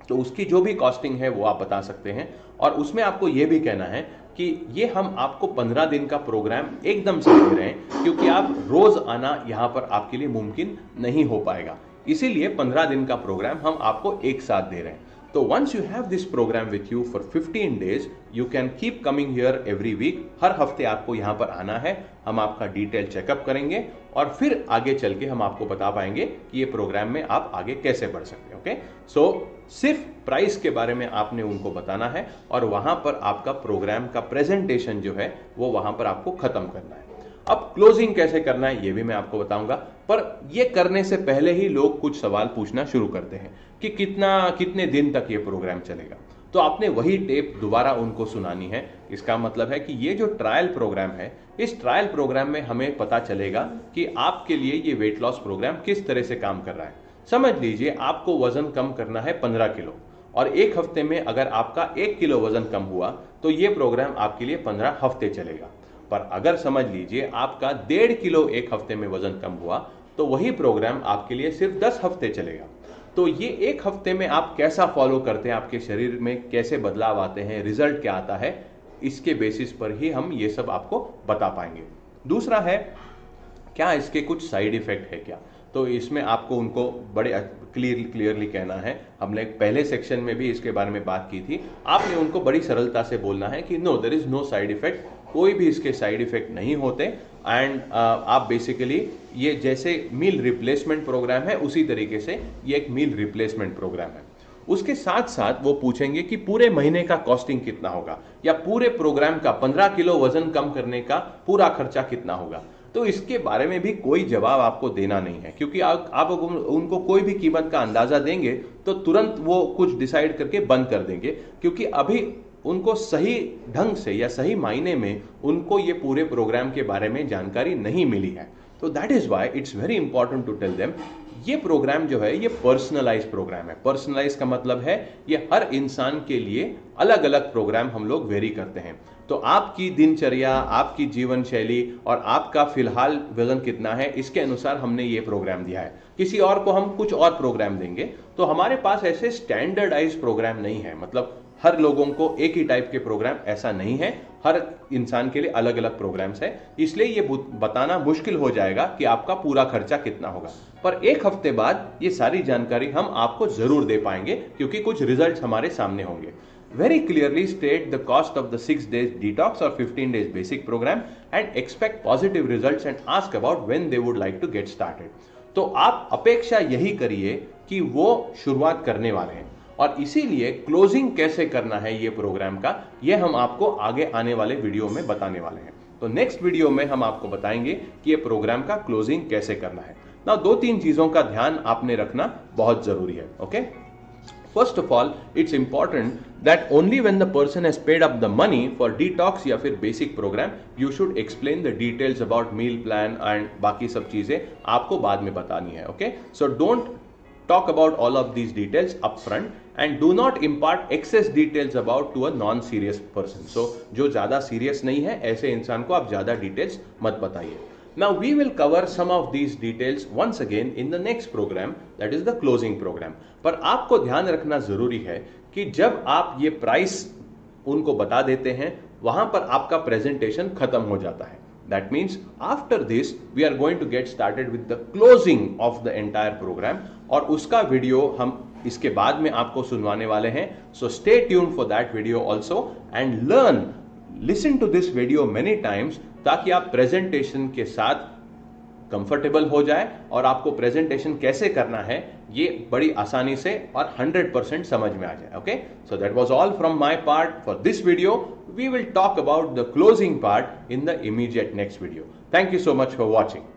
तो उसकी जो भी कॉस्टिंग है वो आप बता सकते हैं, और उसमें आपको यह भी कहना है कि ये हम आपको 15 दिन का प्रोग्राम एकदम से दे रहे हैं, क्योंकि आप रोज आना यहां पर आपके लिए मुमकिन नहीं हो पाएगा, इसीलिए 15 दिन का प्रोग्राम हम आपको एक साथ दे रहे हैं। तो once you have this program with you for 15 days, you can keep coming here every week. हर हफ्ते आपको यहां पर आना है, हम आपका डिटेल चेकअप करेंगे और फिर आगे चल के हम आपको बता पाएंगे कि ये प्रोग्राम में आप आगे कैसे बढ़ सकते हैं। ओके, सो सिर्फ प्राइस के बारे में आपने उनको बताना है और वहां पर आपका प्रोग्राम का प्रेजेंटेशन जो है वो वहां पर आपको खत्म करना है। अब क्लोजिंग कैसे करना है ये भी मैं आपको बताऊंगा, पर ये करने से पहले ही लोग कुछ सवाल पूछना शुरू करते हैं कि कितने दिन तक ये प्रोग्राम चलेगा। तो आपने वही टेप दोबारा उनको सुनानी है। इसका मतलब है कि ये जो ट्रायल प्रोग्राम है, इस ट्रायल प्रोग्राम में हमें पता चलेगा कि आपके लिए ये वेट लॉस प्रोग्राम किस तरह से काम कर रहा है। समझ लीजिए आपको वजन कम करना है 15 किलो, और एक हफ्ते में अगर आपका 1 किलो वजन कम हुआ तो ये प्रोग्राम आपके लिए 15 हफ्ते चलेगा। पर अगर समझ लीजिए आपका 1.5 किलो एक हफ्ते में वजन कम हुआ तो वही प्रोग्राम आपके लिए सिर्फ 10 हफ्ते चलेगा। तो ये एक हफ्ते में आप कैसा फॉलो करते हैं, आपके शरीर में कैसे बदलाव आते हैं, रिजल्ट क्या आता है, इसके बेसिस पर ही हम ये सब आपको बता पाएंगे। दूसरा है, क्या इसके कुछ साइड इफेक्ट है क्या? तो इसमें आपको उनको बड़े क्लियरली कहना है। हमने पहले सेक्शन में भी इसके बारे में बात की थी। आपने उनको बड़ी सरलता से बोलना है कि no, there is no side effect, कोई भी इसके साइड इफेक्ट नहीं होते। एंड आप बेसिकली ये जैसे मील रिप्लेसमेंट प्रोग्राम है उसी तरीके से ये एक मील रिप्लेसमेंट प्रोग्राम है। उसके साथ साथ वो पूछेंगे कि पूरे महीने का कॉस्टिंग कितना होगा, या पूरे प्रोग्राम का 15 किलो वजन कम करने का पूरा खर्चा कितना होगा। तो इसके बारे में भी कोई जवाब आपको देना नहीं है, क्योंकि आप उनको कोई भी कीमत का अंदाजा देंगे तो तुरंत वो कुछ डिसाइड करके बंद कर देंगे, क्योंकि अभी उनको सही ढंग से या सही मायने में उनको ये पूरे प्रोग्राम के बारे में जानकारी नहीं मिली है। तो that is why it's very important to tell them ये प्रोग्राम जो है ये पर्सनलाइज प्रोग्राम है। पर्सनलाइज का मतलब है ये हर इंसान के लिए अलग अलग प्रोग्राम हम लोग वेरी करते हैं। तो आपकी दिनचर्या, आपकी जीवन शैली और आपका फिलहाल वजन कितना है, इसके अनुसार हमने ये प्रोग्राम दिया है। किसी और को हम कुछ और प्रोग्राम देंगे। तो हमारे पास ऐसे स्टैंडर्डाइज प्रोग्राम नहीं है, मतलब हर लोगों को एक ही टाइप के प्रोग्राम ऐसा नहीं है, हर इंसान के लिए अलग अलग प्रोग्राम्स है। इसलिए ये बताना मुश्किल हो जाएगा कि आपका पूरा खर्चा कितना होगा। पर एक हफ्ते बाद ये सारी जानकारी हम आपको जरूर दे पाएंगे, क्योंकि कुछ रिजल्ट्स हमारे सामने होंगे। Very clearly state the cost of the 6 days detox or 15 days basic program and expect positive results and ask about when they would like to get started. तो आप अपेक्षा यही करिए कि वो शुरुआत करने वाले हैं और इसीलिए क्लोजिंग कैसे करना है ये प्रोग्राम का, ये हम आपको आगे आने वाले वीडियो में बताने वाले हैं। तो नेक्स्ट वीडियो में हम आपको बताएंगे कि ये प्रोग्राम का क्लोजिंग कैसे करना है। ना 2-3 चीजों का ध्यान आपने रखना बहुत जरूरी है। Okay, first of all it's important that only when the person has paid up the money for detox या फिर basic program you should explain the details about meal plan and बाकी सब चीजें आपको बाद में बतानी है। Okay, so don't talk about all of these details upfront and do not impart excess details about to a non-serious person. So जो ज़्यादा serious नहीं है ऐसे इंसान को आप ज़्यादा details मत बताइए। Now we will cover some of these details once again in the next program, that is the closing program. पर आपको ध्यान रखना जरूरी है कि जब आप ये प्राइस उनको बता देते हैं वहां पर आपका प्रेजेंटेशन खत्म हो जाता है। That means after this we are going to get started with the closing of the entire program और उसका वीडियो हम इसके बाद में आपको सुनवाने वाले हैं। So stay tuned for that video also and listen to this video many times ताकि आप प्रेजेंटेशन के साथ कंफर्टेबल हो जाए और आपको प्रेजेंटेशन कैसे करना है ये बड़ी आसानी से और 100% समझ में आ जाए। Okay, so that was all from my part for this video. We will talk about the closing part in the immediate next video. Thank you so much for watching.